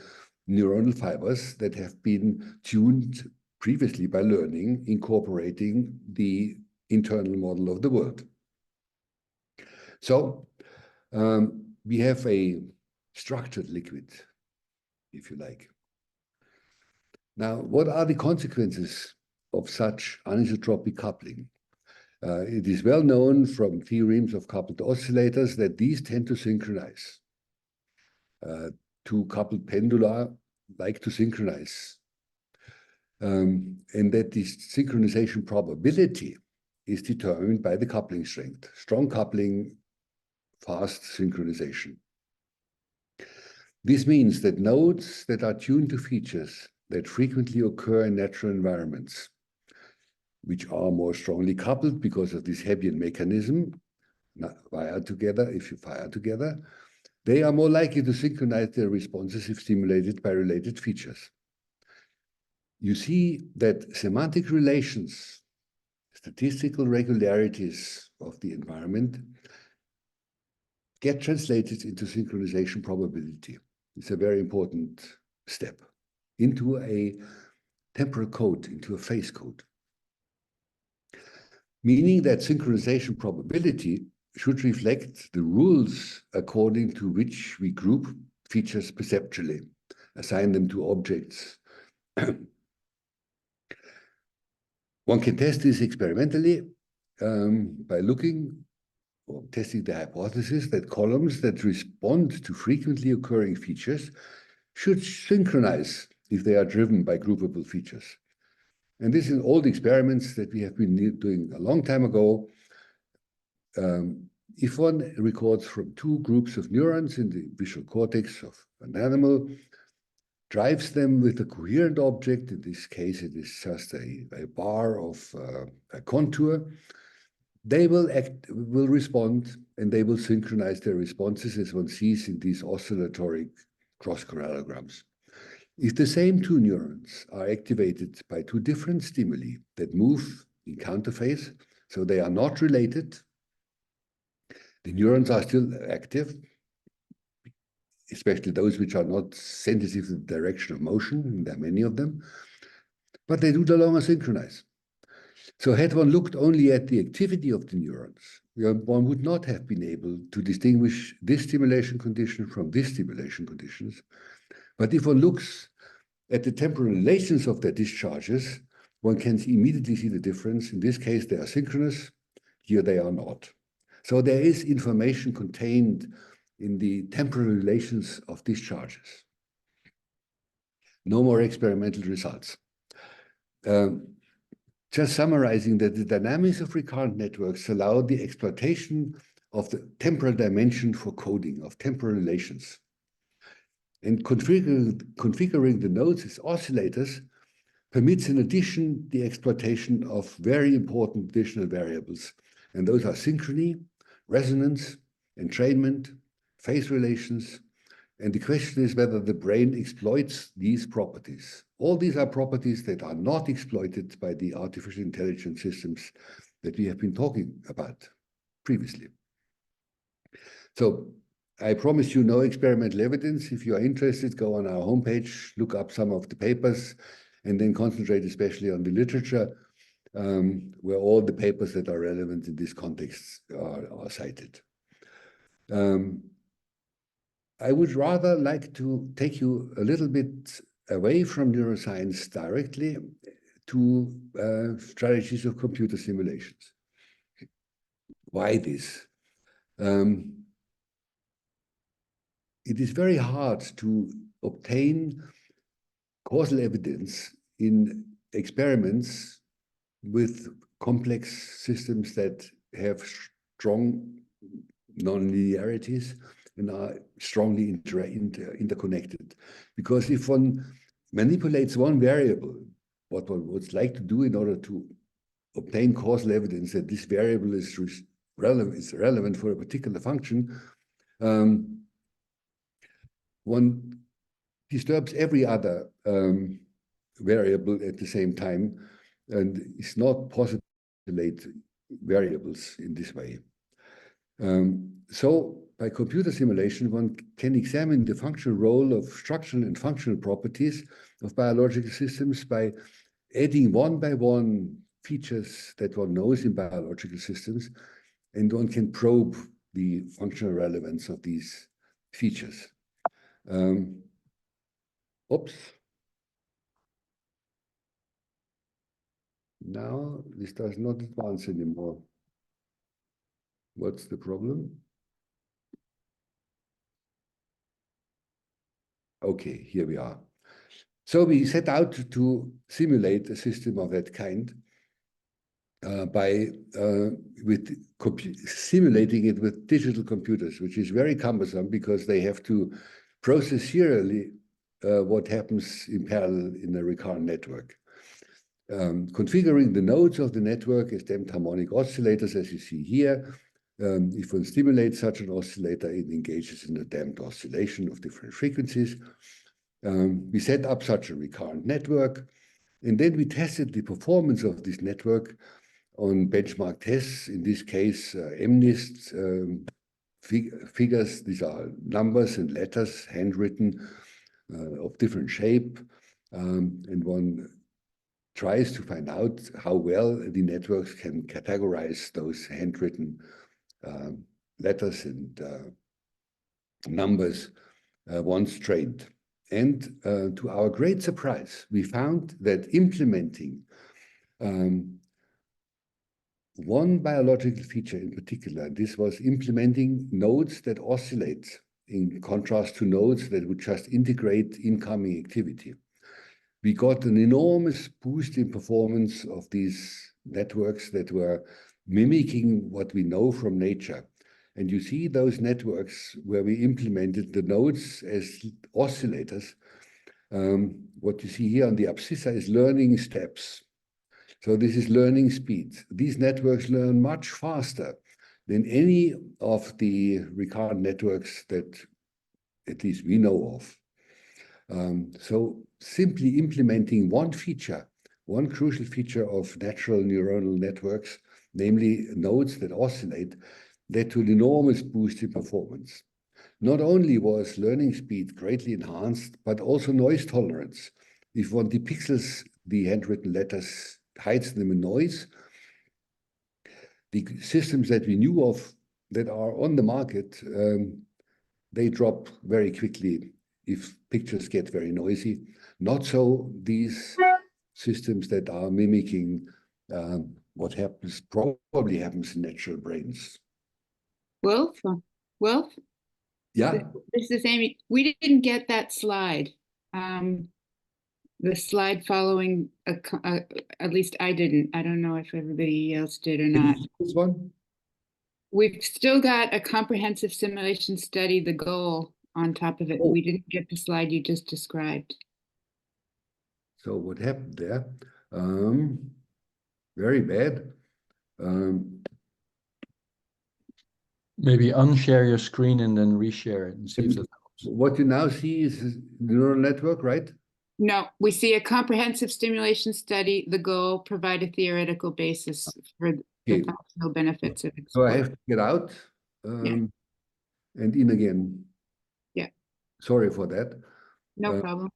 B: neuronal fibers that have been tuned previously by learning, incorporating the internal model of the world. So we have a structured liquid, if you like. Now, what are the consequences of such anisotropic coupling? It is well known from theorems of coupled oscillators that these tend to synchronize. Two coupled pendula like to synchronize. And that this synchronization probability is determined by the coupling strength. Strong coupling, fast synchronization. This means that nodes that are tuned to features that frequently occur in natural environments, which are more strongly coupled because of this Hebbian mechanism, wired together, if you fire together, they are more likely to synchronize their responses if stimulated by related features. You see that semantic relations, statistical regularities of the environment, get translated into synchronization probability. It's a very important step into a temporal code, into a phase code. Meaning that synchronization probability should reflect the rules according to which we group features perceptually, assign them to objects. One can test this experimentally by looking or testing the hypothesis that columns that respond to frequently occurring features should synchronize if they are driven by groupable features. And this is old experiments that we have been doing a long time ago. If one records from 2 groups of neurons in the visual cortex of an animal, drives them with a coherent object, in this case it is just a bar of a contour, they will respond and they will synchronize their responses as one sees in these oscillatory cross-correlograms. If the same two neurons are activated by two different stimuli that move in counterphase, so they are not related, the neurons are still active, especially those which are not sensitive to the direction of motion, and there are many of them, but they do no longer synchronize. So had one looked only at the activity of the neurons, one would not have been able to distinguish this stimulation condition from this stimulation conditions. But if one looks at the temporal relations of their discharges, one can immediately see the difference. In this case, they are synchronous. Here they are not. So there is information contained in the temporal relations of discharges. No more experimental results. Just summarizing that the dynamics of recurrent networks allow the exploitation of the temporal dimension for coding of temporal relations. And configuring the nodes as oscillators permits in addition the exploitation of very important additional variables. And those are synchrony, resonance, entrainment, phase relations. And the question is whether the brain exploits these properties. All these are properties that are not exploited by the artificial intelligence systems that we have been talking about previously. So I promise you no experimental evidence. If you are interested, go on our homepage, look up some of the papers, and then concentrate especially on the literature, where all the papers that are relevant in this context are cited. I would rather like to take you a little bit away from neuroscience directly to strategies of computer simulations. Why this? It is very hard to obtain causal evidence in experiments with complex systems that have strong nonlinearities and are strongly interconnected. Because if one manipulates one variable, what one would like to do in order to obtain causal evidence that this variable is relevant for a particular function, one disturbs every other variable at the same time, and it's not possible to relate variables in this way. So by computer simulation, one can examine the functional role of structural and functional properties of biological systems by adding one by one features that one knows in biological systems, and one can probe the functional relevance of these features. Oops. Now this does not advance anymore. What's the problem? Okay, here we are. So we set out to simulate a system of that kind by simulating it with digital computers, which is very cumbersome because they have to process serially what happens in parallel in a recurrent network. Configuring the nodes of the network as damped harmonic oscillators, as you see here. If one stimulates such an oscillator, it engages in a damped oscillation of different frequencies. We set up such a recurrent network, and then we tested the performance of this network on benchmark tests, in this case, MNIST figures. These are numbers and letters, handwritten, of different shape, and one tries to find out how well the networks can categorize those handwritten letters and numbers once trained. And to our great surprise, we found that implementing one biological feature in particular, this was implementing nodes that oscillate in contrast to nodes that would just integrate incoming activity. We got an enormous boost in performance of these networks that were mimicking what we know from nature. And you see those networks where we implemented the nodes as oscillators. What you see here on the abscissa is learning steps. So this is learning speed. These networks learn much faster than any of the recurrent networks that at least we know of. So simply implementing one feature, one crucial feature of natural neuronal networks, namely nodes that oscillate, led to an enormous boost in performance. Not only was learning speed greatly enhanced, but also noise tolerance. If one depixels the handwritten letters, hides them in noise, the systems that we knew of that are on the market, they drop very quickly if pictures get very noisy. Not so these systems that are mimicking what probably happens in natural brains.
C: Well,
B: Yeah.
C: this is Amy. We didn't get that slide. The slide following, at least I didn't. I don't know if everybody else did or not.
B: This one?
C: We've still got a comprehensive simulation study, the goal, on top of it.
B: Oh.
C: We didn't get the slide you just described.
B: So what happened there? Very bad.
D: Maybe unshare your screen and then reshare it and see if that helps.
B: What you now see is a neural network, right?
C: No, we see a comprehensive stimulation study, the goal, provide a theoretical basis for the functional benefits of
B: So I
C: exploring.
B: have to get out and in again.
C: Yeah.
B: Sorry for that.
C: No problem.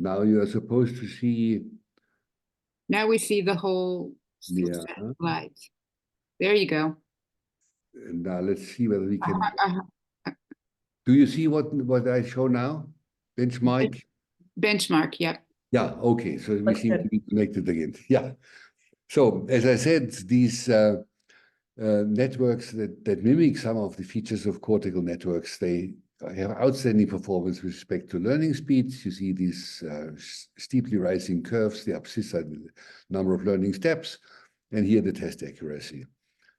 B: Now you are supposed to see.
C: Now we see the whole set of slides. There you go.
B: And now let's see whether we can. Do you see what I show now? Benchmark?
C: Benchmark, yep.
B: Yeah, okay. So we seem to be connected again. Yeah. So as I said, these networks that mimic some of the features of cortical networks, they have outstanding performance with respect to learning speeds. You see these steeply rising curves, the abscissa, the number of learning steps, and here the test accuracy.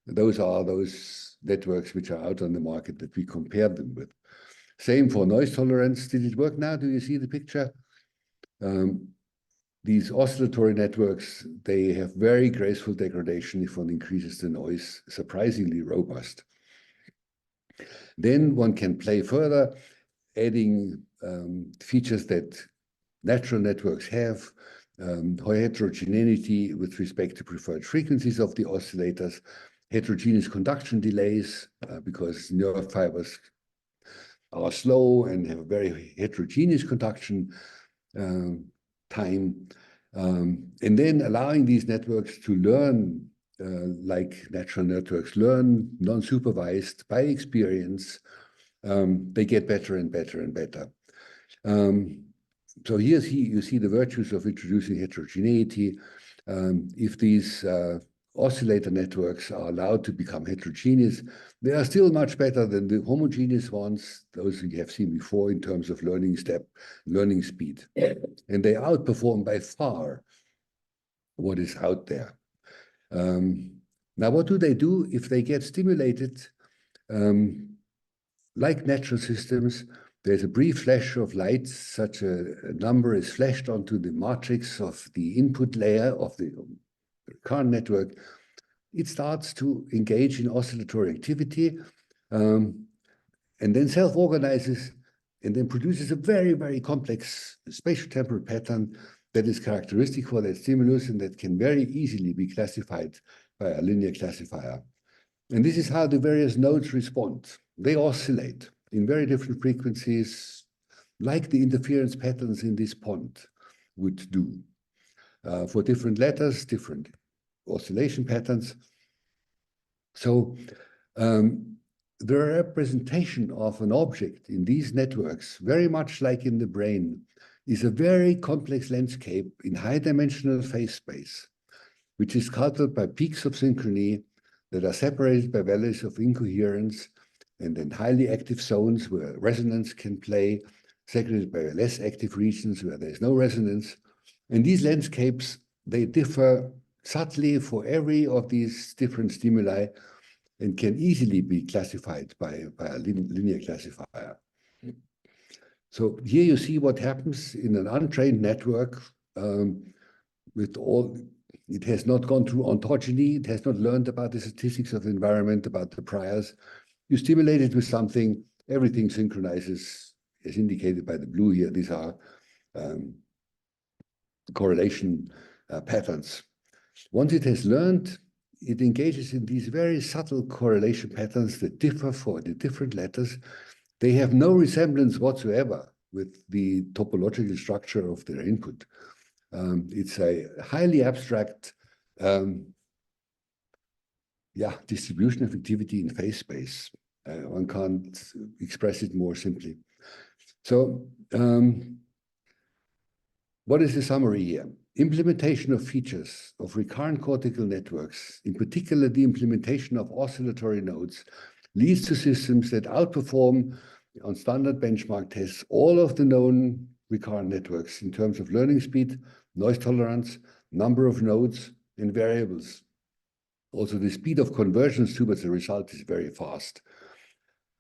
B: Those are those networks which are out on the market that we compared them with. Same for noise tolerance. Did it work now? Do you see the picture? These oscillatory networks, they have very graceful degradation if one increases the noise, surprisingly robust. Then one can play further, adding features that natural networks have, heterogeneity with respect to preferred frequencies of the oscillators, heterogeneous conduction delays, because nerve fibers are slow and have a very heterogeneous conduction time. And then allowing these networks to learn like natural networks learn, non-supervised by experience, they get better and better and better. So here you see the virtues of introducing heterogeneity. If these oscillator networks are allowed to become heterogeneous, they are still much better than the homogeneous ones, those you have seen before in terms of learning speed. And they outperform by far what is out there. Now, what do they do if they get stimulated? Like natural systems, there's a brief flash of light, such a number is flashed onto the matrix of the input layer of the current network. It starts to engage in oscillatory activity and then self-organizes and then produces a very, very complex spatial-temporal pattern that is characteristic for that stimulus and that can very easily be classified by a linear classifier. And this is how the various nodes respond. They oscillate in very different frequencies, like the interference patterns in this pond would do. For different letters, different oscillation patterns. So the representation of an object in these networks, very much like in the brain, is a very complex landscape in high-dimensional phase space, which is sculpted by peaks of synchrony that are separated by valleys of incoherence and then highly active zones where resonance can play, segregated by less active regions where there's no resonance. And these landscapes, they differ subtly for every of these different stimuli and can easily be classified by a linear classifier. So here you see what happens in an untrained network with all, it has not gone through ontogeny, it has not learned about the statistics of the environment, about the priors. You stimulate it with something, everything synchronizes, as indicated by the blue here. These are correlation patterns. Once it has learned, it engages in these very subtle correlation patterns that differ for the different letters. They have no resemblance whatsoever with the topological structure of their input. It's a highly abstract distribution of activity in phase space. One can't express it more simply. So what is the summary here? Implementation of features of recurrent cortical networks, in particular the implementation of oscillatory nodes, leads to systems that outperform on standard benchmark tests all of the known recurrent networks in terms of learning speed, noise tolerance, number of nodes, and variables. Also, the speed of conversions towards the result is very fast.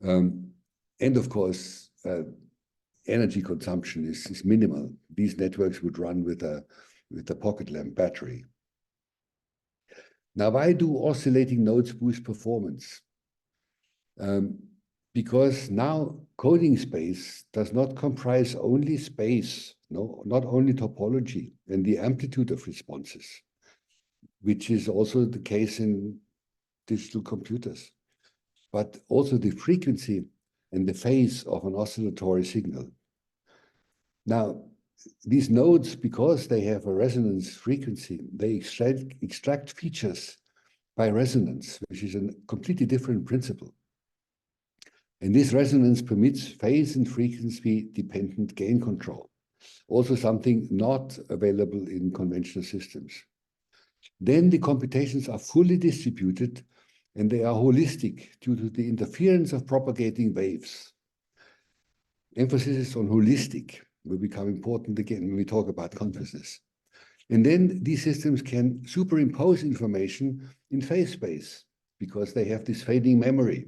B: And of course, energy consumption is minimal. These networks would run with a pocket lamp battery. Now, why do oscillating nodes boost performance? Because now coding space does not comprise only space, not only topology and the amplitude of responses, which is also the case in digital computers, but also the frequency and the phase of an oscillatory signal. Now, these nodes, because they have a resonance frequency, they extract features by resonance, which is a completely different principle. And this resonance permits phase and frequency-dependent gain control, also something not available in conventional systems. Then the computations are fully distributed and they are holistic due to the interference of propagating waves. Emphasis on holistic will become important again when we talk about consciousness. And then these systems can superimpose information in phase space because they have this fading memory.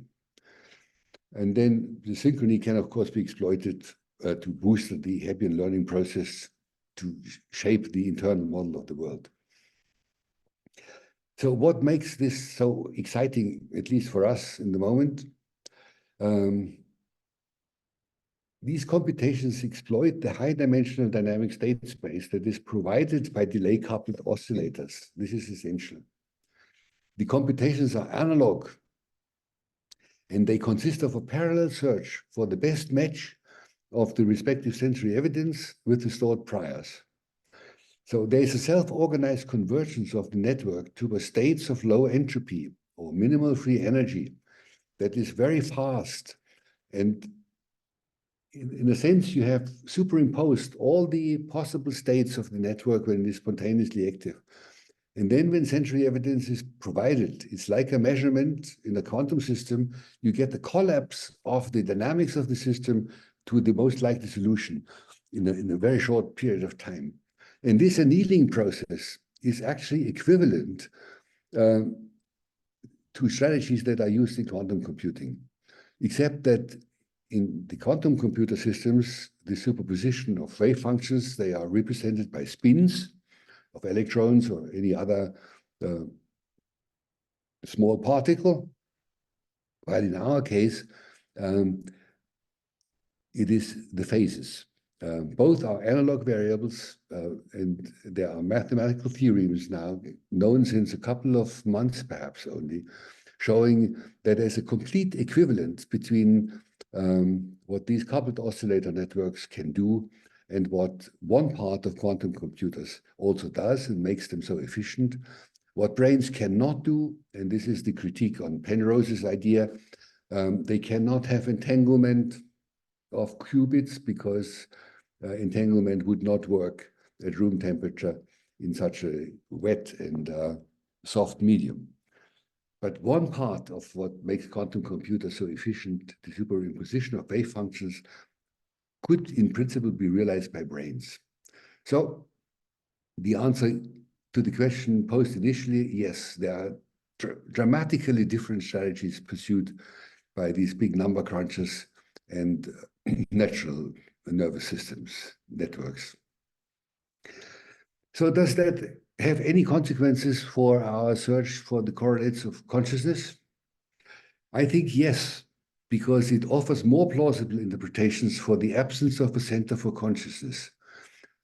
B: And then the synchrony can, of course, be exploited to boost the Hebbian learning process to shape the internal model of the world. So what makes this so exciting, at least for us in the moment? These computations exploit the high-dimensional dynamic state space that is provided by delay-coupled oscillators. This is essential. The computations are analog, and they consist of a parallel search for the best match of the respective sensory evidence with the stored priors. So there is a self-organized convergence of the network to states of low entropy or minimal free energy that is very fast. And in a sense, you have superimposed all the possible states of the network when it is spontaneously active. And then when sensory evidence is provided, it's like a measurement in a quantum system. You get the collapse of the dynamics of the system to the most likely solution in a very short period of time. And this annealing process is actually equivalent to strategies that are used in quantum computing, except that in the quantum computer systems, the superposition of wave functions, they are represented by spins of electrons or any other small particle, while in our case, it is the phases. Both are analog variables, and there are mathematical theorems now, known since a couple of months perhaps only, showing that there's a complete equivalence between what these coupled oscillator networks can do and what one part of quantum computers also does and makes them so efficient. What brains cannot do, and this is the critique on Penrose's idea, they cannot have entanglement of qubits because entanglement would not work at room temperature in such a wet and soft medium. But one part of what makes quantum computers so efficient, the superimposition of wave functions, could in principle be realized by brains. So the answer to the question posed initially, yes, there are dramatically different strategies pursued by these big number crunchers and natural nervous systems networks. So does that have any consequences for our search for the correlates of consciousness? I think yes, because it offers more plausible interpretations for the absence of a center for consciousness.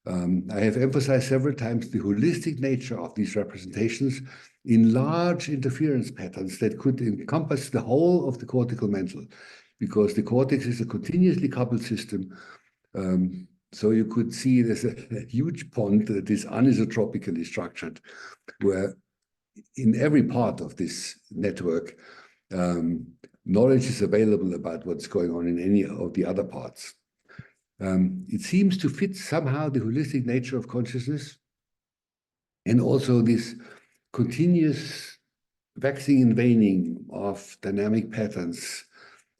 B: I have emphasized several times the holistic nature of these representations in large interference patterns that could encompass the whole of the cortical mantle, because the cortex is a continuously coupled system. So you could see there's a huge pond that is anisotropically structured, where in every part of this network, knowledge is available about what's going on in any of the other parts. It seems to fit somehow the holistic nature of consciousness, and also this continuous waxing and waning of dynamic patterns,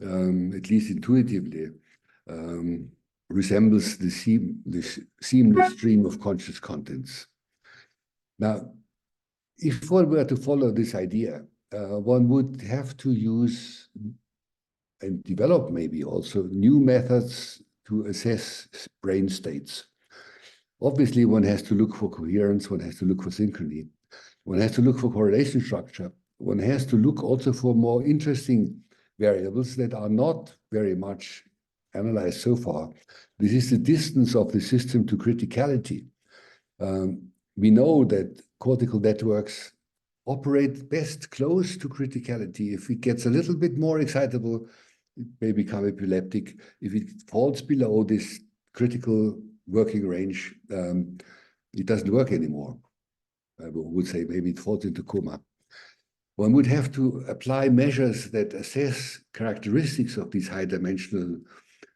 B: at least intuitively, resembles the seamless stream of conscious contents. Now, if one were to follow this idea, one would have to use and develop maybe also new methods to assess brain states. Obviously, one has to look for coherence, one has to look for synchrony, one has to look for correlation structure, one has to look also for more interesting variables that are not very much analyzed so far. This is the distance of the system to criticality. We know that cortical networks operate best close to criticality. If it gets a little bit more excitable, it may become epileptic. If it falls below this critical working range, it doesn't work anymore. I would say maybe it falls into coma. One would have to apply measures that assess characteristics of these high-dimensional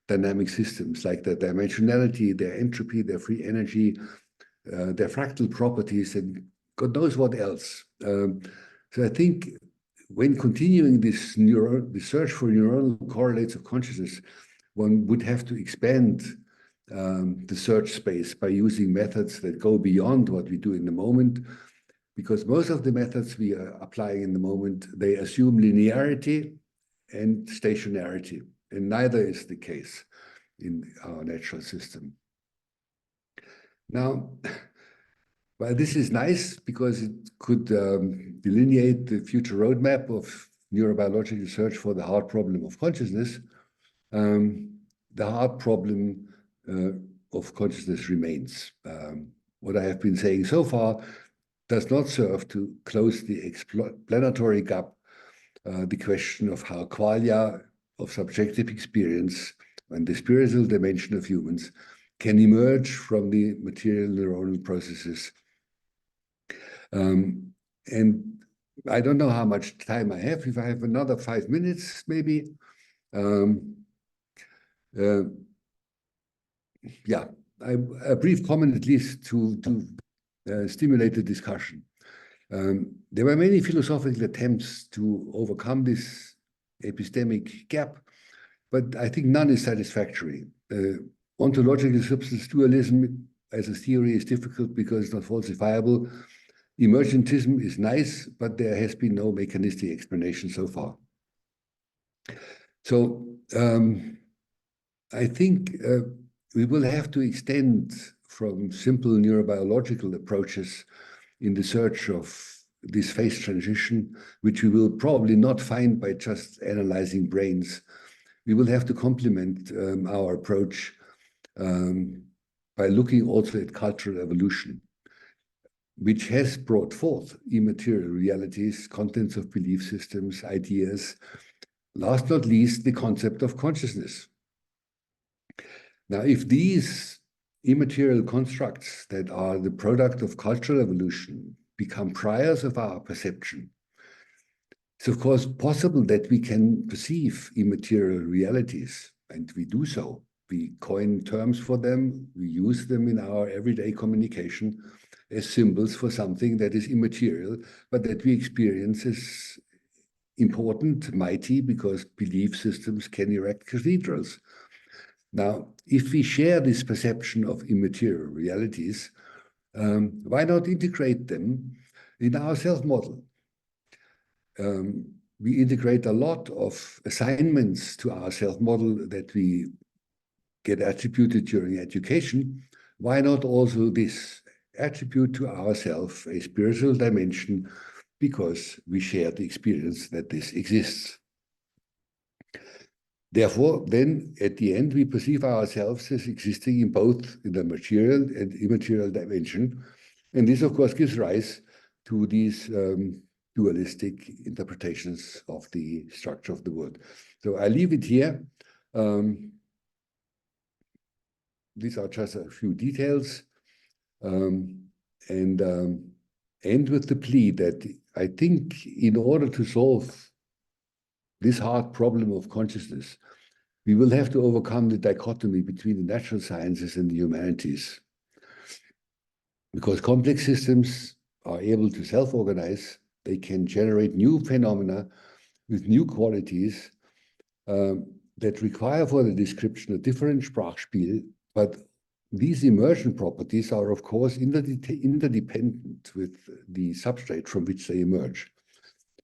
B: dynamic systems, like their dimensionality, their entropy, their free energy, their fractal properties, and God knows what else. So I think when continuing this search for neuronal correlates of consciousness, one would have to expand the search space by using methods that go beyond what we do in the moment, because most of the methods we are applying in the moment, they assume linearity and stationarity, and neither is the case in our natural system. Now, well, this is nice because it could delineate the future roadmap of neurobiological research for the hard problem of consciousness. The hard problem of consciousness remains. What I have been saying so far does not serve to close the explanatory gap, the question of how qualia of subjective experience and the spiritual dimension of humans can emerge from the material neuronal processes. And I don't know how much time I have. If I have another 5 minutes, maybe. Yeah, a brief comment at least to stimulate the discussion. There were many philosophical attempts to overcome this epistemic gap, but I think none is satisfactory. Ontological substance dualism as a theory is difficult because it's not falsifiable. Emergentism is nice, but there has been no mechanistic explanation so far. So I think we will have to extend from simple neurobiological approaches in the search of this phase transition, which we will probably not find by just analyzing brains. We will have to complement our approach by looking also at cultural evolution, which has brought forth immaterial realities, contents of belief systems, ideas, last not least, the concept of consciousness. Now, if these immaterial constructs that are the product of cultural evolution become priors of our perception, it's of course possible that we can perceive immaterial realities, and we do so. We coin terms for them, we use them in our everyday communication as symbols for something that is immaterial, but that we experience as important, mighty, because belief systems can erect cathedrals. Now, if we share this perception of immaterial realities, why not integrate them in our self-model? We integrate a lot of assignments to our self-model that we get attributed during education. Why not also this? attribute to ourselves a spiritual dimension because we share the experience that this exists. Therefore, then, at the end, we perceive ourselves as existing in both in the material and immaterial dimension. And this, of course, gives rise to these dualistic interpretations of the structure of the world. So I leave it here. These are just a few details. And end with the plea that I think in order to solve this hard problem of consciousness, we will have to overcome the dichotomy between the natural sciences and the humanities. Because complex systems are able to self-organize, they can generate new phenomena with new qualities that require for the description a different Sprachspiel, but these emergent properties are, of course, interdependent with the substrate from which they emerge.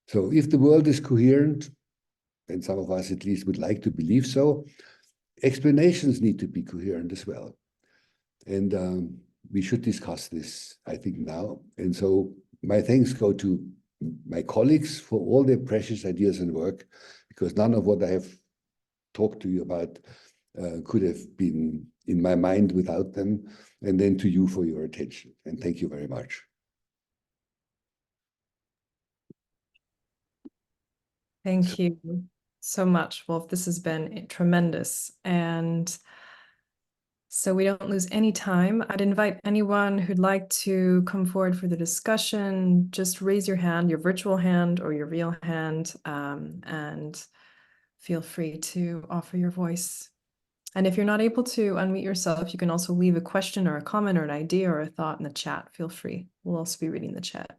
B: So if the world is coherent, and some of us at least would like to believe so, explanations need to be coherent as well. And we should discuss this, I think, now. And so my thanks go to my colleagues for all their precious ideas and work, because none of what I have talked to you about could have been in my mind without them. And then to you for your attention. And thank you very much.
A: Thank you so much, Wolf. This has been tremendous. And so we don't lose any time, I'd invite anyone who'd like to come forward for the discussion. Just raise your hand, your virtual hand or your real hand, and feel free to offer your voice. And if you're not able to unmute yourself, you can also leave a question or a comment or an idea or a thought in the chat. Feel free. We'll also be reading the chat.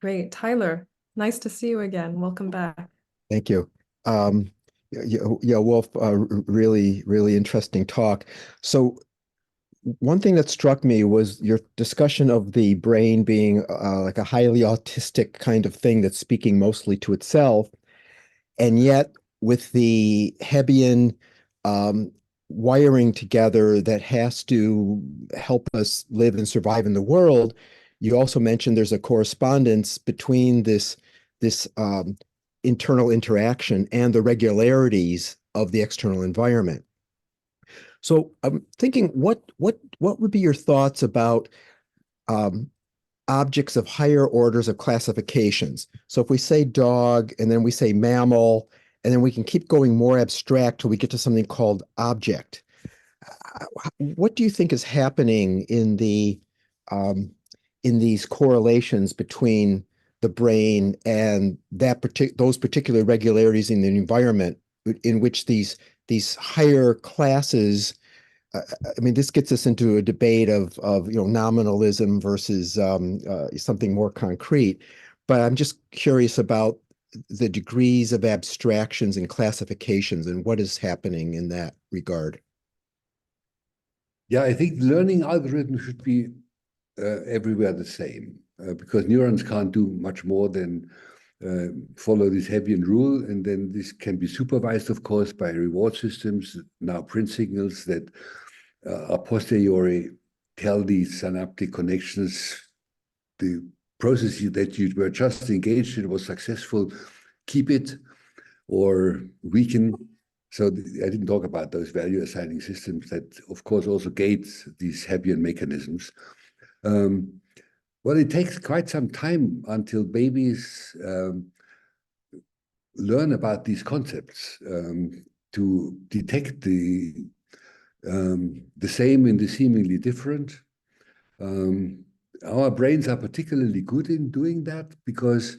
A: Great. Tyler, nice to see you again. Welcome back.
E: Thank you. Yeah, Wolf, really, really interesting talk. So one thing that struck me was your discussion of the brain being like a highly autistic kind of thing that's speaking mostly to itself. And yet with the Hebbian wiring together that has to help us live and survive in the world, you also mentioned there's a correspondence between this internal interaction and the regularities of the external environment. So I'm thinking, what would be your thoughts about objects of higher orders of classifications? So if we say dog, and then we say mammal, and then we can keep going more abstract till we get to something called object. What do you think is happening in the in these correlations between the brain and those particular regularities in the environment in which these higher classes, I mean, this gets us into a debate of nominalism versus something more concrete. But I'm just curious about the degrees of abstractions and classifications and what is happening in that regard.
B: Yeah, I think learning algorithms should be everywhere the same, because neurons can't do much more than follow this Hebbian rule, and then this can be supervised, of course, by reward systems, now print signals that a posteriori tell these synaptic connections, the processes that you were just engaged in was successful, keep it or weaken. So I didn't talk about those value assigning systems that, of course, also gate these Hebbian mechanisms. Well, it takes quite some time until babies learn about these concepts to detect the same in the seemingly different. Our brains are particularly good in doing that because,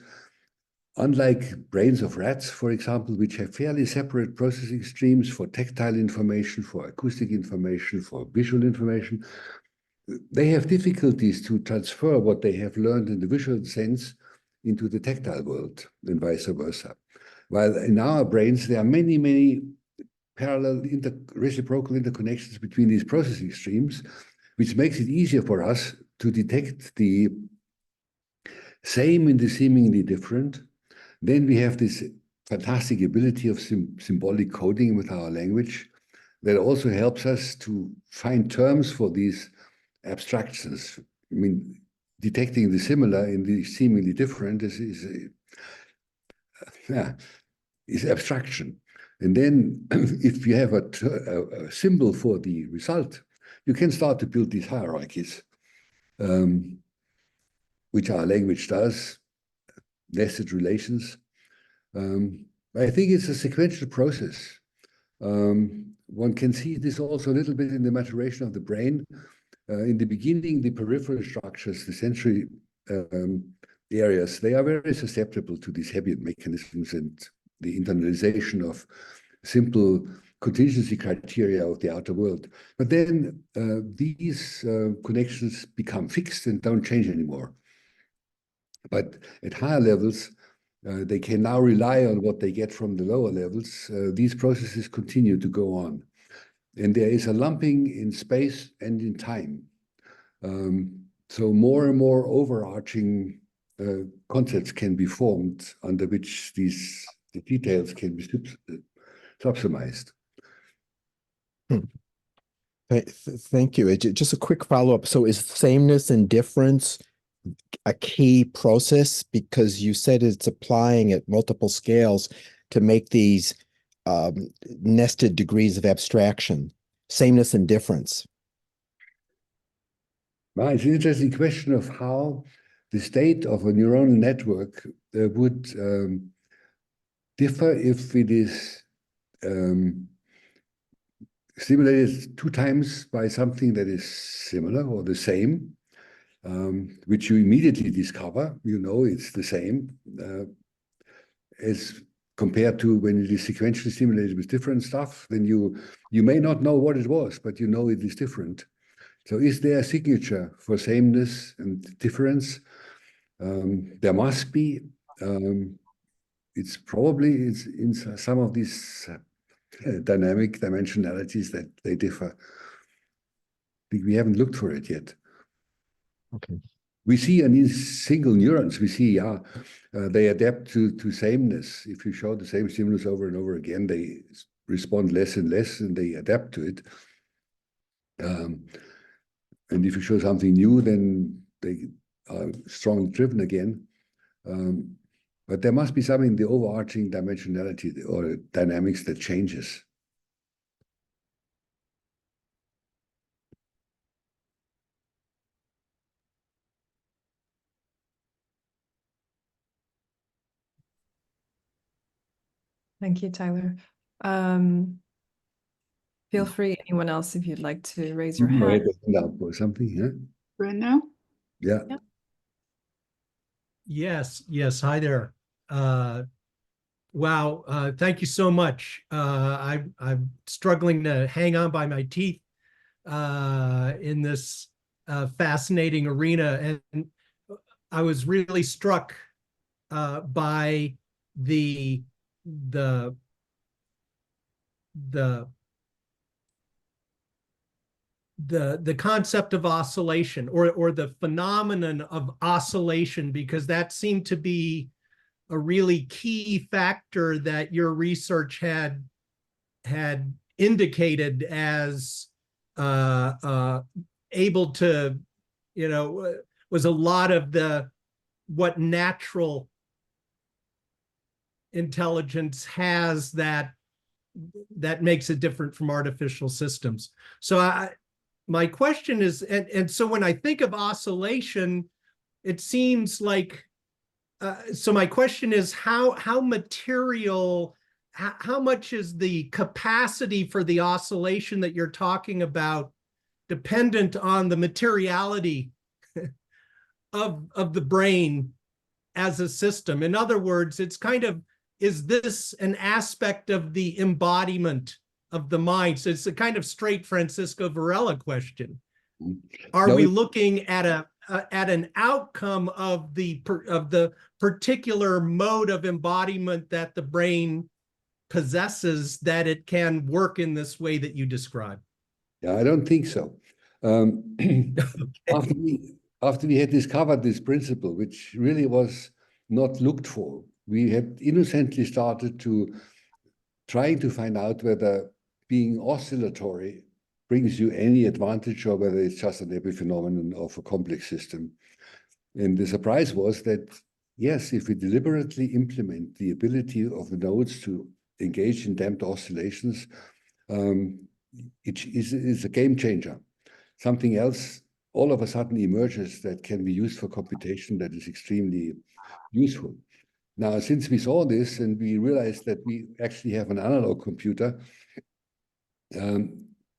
B: unlike brains of rats, for example, which have fairly separate processing streams for tactile information, for acoustic information, for visual information, they have difficulties to transfer what they have learned in the visual sense into the tactile world and vice versa. While in our brains, there are many, many parallel reciprocal interconnections between these processing streams, which makes it easier for us to detect the same in the seemingly different. Then we have this fantastic ability of symbolic coding with our language that also helps us to find terms for these abstractions. I mean, detecting the similar in the seemingly different is abstraction. And then if you have a symbol for the result, you can start to build these hierarchies, which our language does, nested relations. I think it's a sequential process. One can see this also a little bit in the maturation of the brain. In the beginning, the peripheral structures, the sensory areas, they are very susceptible to these Hebbian mechanisms and the internalization of simple contingency criteria of the outer world. But then these connections become fixed and don't change anymore. But at higher levels, they can now rely on what they get from the lower levels. These processes continue to go on. And there is a lumping in space and in time. So more and more overarching concepts can be formed under which the details can be subsumized.
E: Thank you. Just a quick follow-up. So is sameness and difference a key process? Because you said it's applying at multiple scales to make these nested degrees of abstraction, sameness and difference.
B: Well, it's an interesting question of how the state of a neuronal network would differ if it is stimulated 2 times by something that is similar or the same, which you immediately discover, you know it's the same, as compared to when it is sequentially stimulated with different stuff, then you may not know what it was, but you know it is different. So is there a signature for sameness and difference? There must be. It's probably in some of these dynamic dimensionalities that they differ. We haven't looked for it yet.
E: Okay.
B: We see in these single neurons, we see, they adapt to sameness. If you show the same stimulus over and over again, they respond less and less, and they adapt to it. And if you show something new, then they are strongly driven again. But there must be something in the overarching dimensionality or dynamics that changes.
A: Thank you, Tyler. Feel free, anyone else, if you'd like to raise your hand.
B: Or something, yeah?
C: Breno?
B: Yeah.
F: Yes, hi there. Wow, thank you so much. I'm struggling to hang on by my teeth in this fascinating arena, and I was really struck by the concept of oscillation or the phenomenon of oscillation, because that seemed to be a really key factor that your research had indicated as able to, was a lot of what natural intelligence has that makes it different from artificial systems. So my question is, and so when I think of oscillation, it seems like, so my question is how material, how much is the capacity for the oscillation that you're talking about dependent on the materiality of the brain as a system? In other words, it's kind of, is this an aspect of the embodiment of the mind? So it's a kind of straight Francisco Varela question. Are we looking at an outcome of the particular mode of embodiment that the brain possesses, that it can work in this way that you describe?
B: Yeah, I don't think so. after we had discovered this principle, which really was not looked for, we had innocently started to trying to find out whether being oscillatory brings you any advantage or whether it's just an epiphenomenon of a complex system. And the surprise was that, yes, if we deliberately implement the ability of the nodes to engage in damped oscillations, it is a game changer. Something else all of a sudden emerges that can be used for computation that is extremely useful. Now, since we saw this and we realized that we actually have an analog computer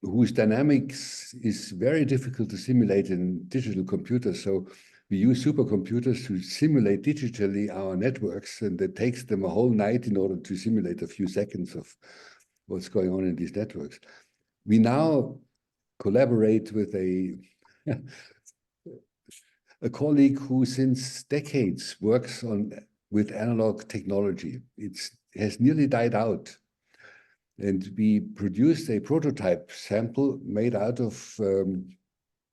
B: whose dynamics is very difficult to simulate in digital computers, so we use supercomputers to simulate digitally our networks, and it takes them a whole night in order to simulate a few seconds of what's going on in these networks. We now collaborate with a colleague who since decades works with analog technology. It has nearly died out. And we produced a prototype sample made out of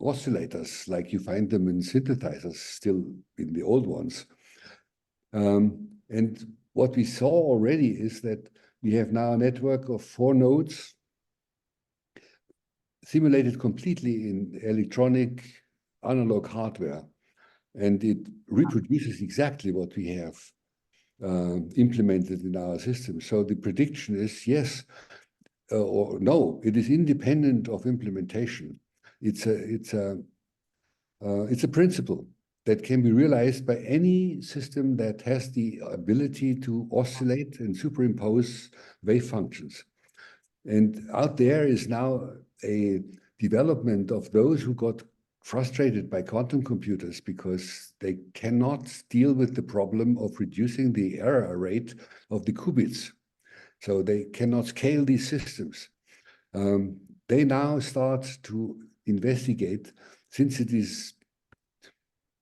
B: oscillators, like you find them in synthesizers, still in the old ones. And what we saw already is that we have now a network of 4 nodes simulated completely in electronic analog hardware. And it reproduces exactly what we have implemented in our system. So the prediction is yes or no, it is independent of implementation. It's a principle that can be realized by any system that has the ability to oscillate and superimpose wave functions. And out there is now a development of those who got frustrated by quantum computers because they cannot deal with the problem of reducing the error rate of the qubits. So they cannot scale these systems. They now start to investigate, since it is,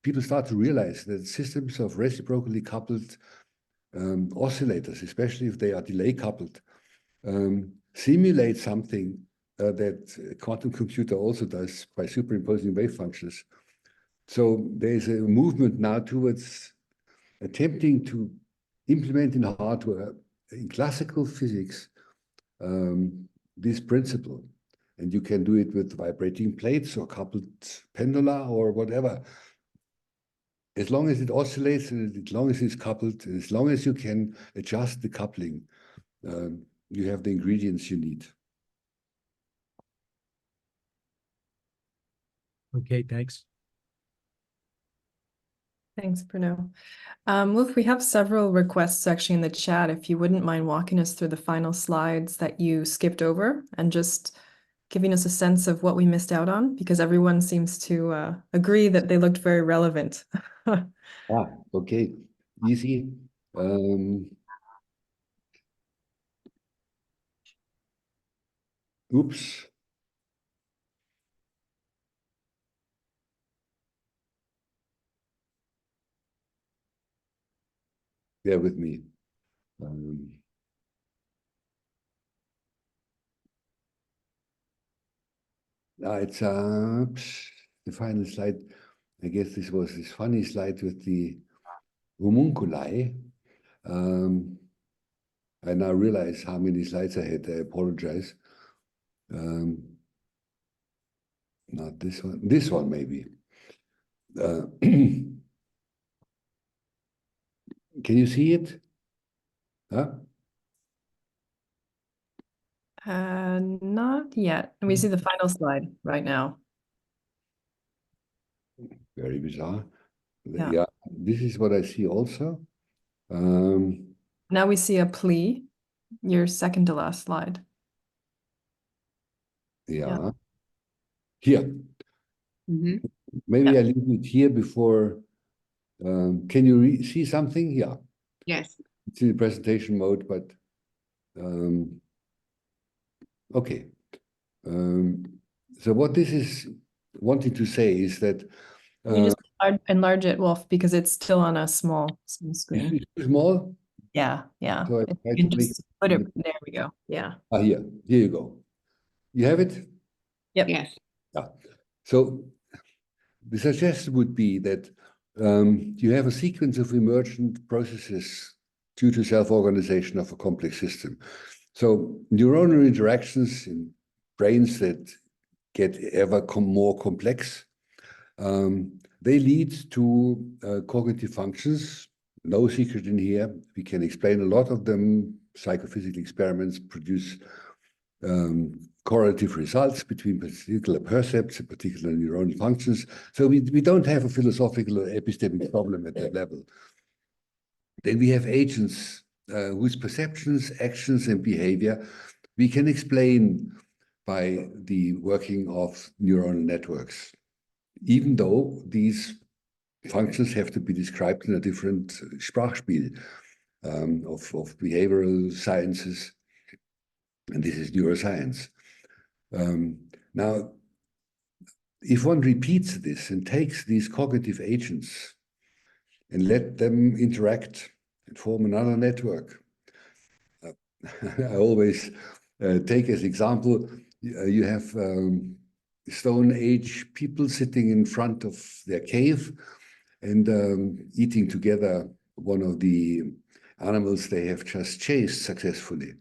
B: people start to realize that systems of reciprocally coupled oscillators, especially if they are delay coupled, simulate something that a quantum computer also does by superimposing wave functions. So there's a movement now towards attempting to implement in hardware, in classical physics, this principle. And you can do it with vibrating plates or coupled pendula or whatever. As long as it oscillates and as long as it's coupled, and as long as you can adjust the coupling, you have the ingredients you need.
F: Okay, thanks.
A: Thanks, Bruno. Look, we have several requests actually in the chat. If you wouldn't mind walking us through the final slides that you skipped over and just giving us a sense of what we missed out on, because everyone seems to agree that they looked very relevant.
B: Okay, easy. Oops. Bear with me. It's the final slide. I guess this was this funny slide with the homunculi. I now realize how many slides I had. I apologize. Not this one. This one maybe. Can you see it? Huh?
A: Not yet. We see the final slide right now.
B: Very bizarre.
A: Yeah.
B: Yeah, this is what I see also.
A: Now we see a plea, your second to last slide.
B: Yeah. Here.
C: Mhm.
B: Maybe
A: Yeah.
B: I leave it here before. Can you see something? Yeah.
C: Yes.
B: It's in the presentation mode, but okay. So what this is wanting to say is that
A: Can you just enlarge it, Wolf, because it's still on a small screen.
B: it's too small.
A: Yeah.
B: So I
A: If
B: try
A: you can
B: to make
A: just put it, there we go. Yeah.
B: here you go. You have it?
A: Yep.
C: Yes.
B: Yeah. So the suggestion would be that you have a sequence of emergent processes due to self-organization of a complex system. So neuronal interactions in brains that get ever more complex, they lead to cognitive functions. No secret in here. We can explain a lot of them. Psychophysical experiments produce correlative results between particular percepts and particular neuronal functions. So we don't have a philosophical or epistemic problem at that level. Then we have agents whose perceptions, actions, and behavior we can explain by the working of neuronal networks, even though these functions have to be described in a different Sprachspiel of behavioral sciences, and this is neuroscience. Now, if one repeats this and takes these cognitive agents and let them interact and form another network, I always take as example, you have Stone Age people sitting in front of their cave and eating together one of the animals they have just chased successfully.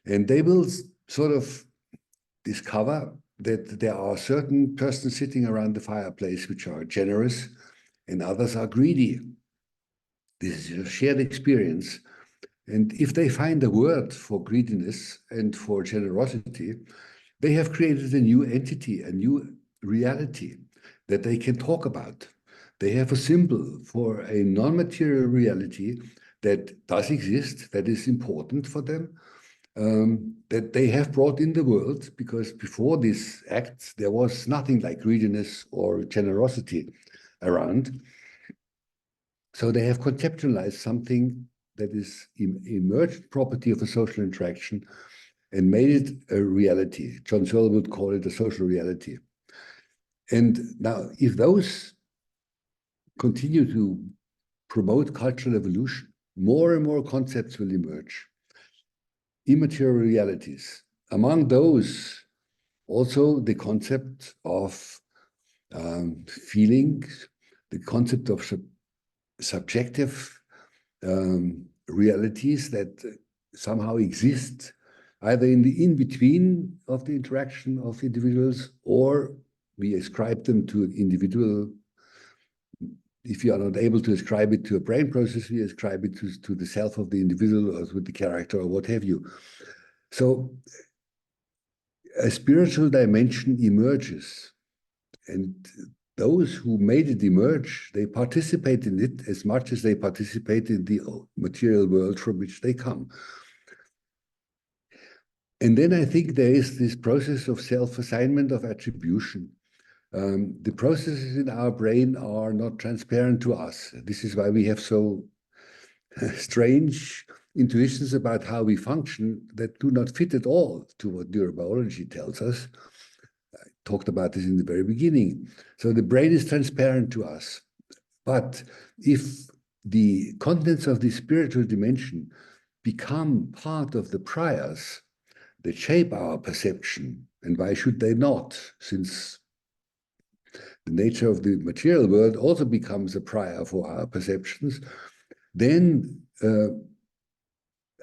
B: And they will sort of discover that there are certain persons sitting around the fireplace which are generous and others are greedy. This is a shared experience. And if they find a word for greediness and for generosity, they have created a new entity, a new reality that they can talk about. They have a symbol for a non-material reality that does exist, that is important for them, that they have brought in the world, because before this act, there was nothing like greediness or generosity around. So they have conceptualized something that is emergent property of a social interaction and made it a reality. John Searle would call it a social reality. And now, if those continue to promote cultural evolution, more and more concepts will emerge. Immaterial realities. Among those, also the concept of feelings, the concept of subjective realities that somehow exist either in the in-between of the interaction of individuals, or we ascribe them to an individual. If you are not able to ascribe it to a brain process, we ascribe it to the self of the individual or with the character or what have you. So a spiritual dimension emerges, and those who made it emerge, they participate in it as much as they participate in the material world from which they come. And then I think there is this process of self-assignment of attribution. The processes in our brain are not transparent to us. This is why we have so strange intuitions about how we function that do not fit at all to what neurobiology tells us. I talked about this in the very beginning. So the brain is transparent to us. But if the contents of the spiritual dimension become part of the priors that shape our perception, and why should they not, since the nature of the material world also becomes a prior for our perceptions, then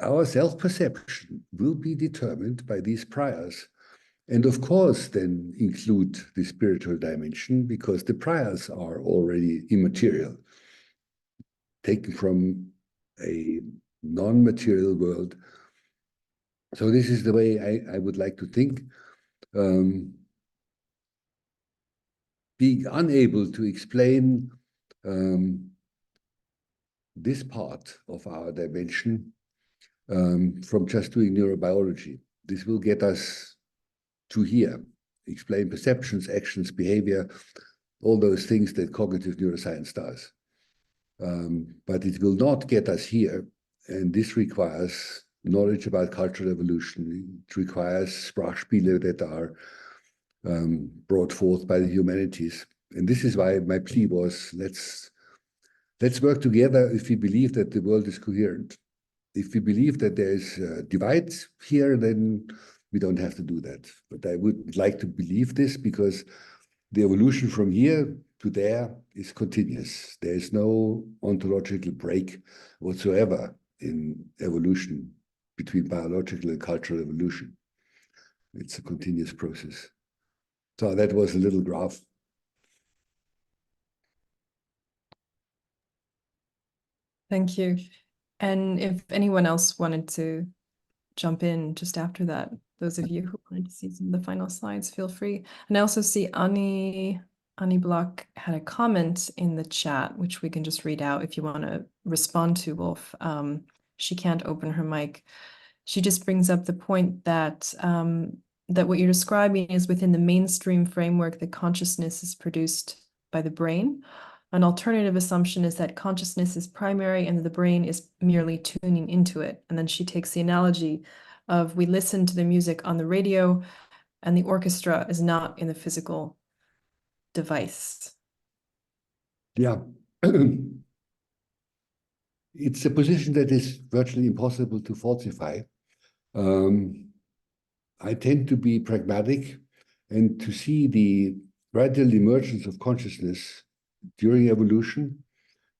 B: our self-perception will be determined by these priors. And of course, then include the spiritual dimension, because the priors are already immaterial, taken from a non-material world. So this is the way I would like to think. Being unable to explain this part of our dimension from just doing neurobiology. This will get us to here, explain perceptions, actions, behavior, all those things that cognitive neuroscience does. But it will not get us here, and this requires knowledge about cultural evolution. It requires Sprachspiele that are brought forth by the humanities. And this is why my plea was, let's work together if we believe that the world is coherent. If we believe that there is divides here, then we don't have to do that. But I would like to believe this, because the evolution from here to there is continuous. There is no ontological break whatsoever in evolution between biological and cultural evolution. It's a continuous process. So that was a little graph.
A: Thank you. And if anyone else wanted to jump in just after that, those of you who wanted to see some of the final slides, feel free. And I also see Annie Block had a comment in the chat, which we can just read out if you want to respond to, Wolf. She can't open her mic. She just brings up the point that that what you're describing is within the mainstream framework that consciousness is produced by the brain. An alternative assumption is that consciousness is primary and the brain is merely tuning into it. And then she takes the analogy of we listen to the music on the radio and the orchestra is not in the physical device.
B: Yeah. It's a position that is virtually impossible to falsify. I tend to be pragmatic and to see the gradual emergence of consciousness during evolution,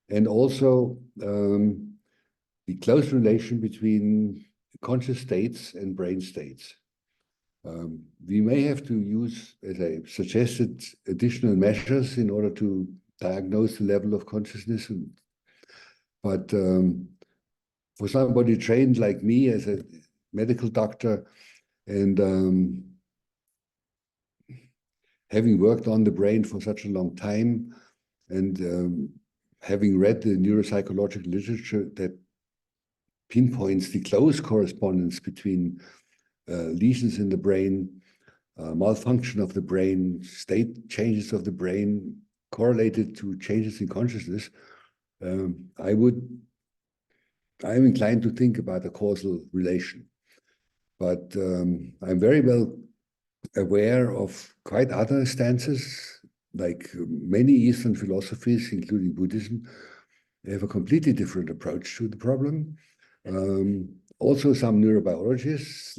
B: and also the close relation between conscious states and brain states. We may have to use, as I suggested, additional measures in order to diagnose the level of consciousness. But for somebody trained like me as a medical doctor and having worked on the brain for such a long time and having read the neuropsychological literature that pinpoints the close correspondence between lesions in the brain, malfunction of the brain, state changes of the brain correlated to changes in consciousness, I'm inclined to think about a causal relation. But I'm very well aware of quite other stances, like many Eastern philosophies, including Buddhism, have a completely different approach to the problem. Also, some neurobiologists,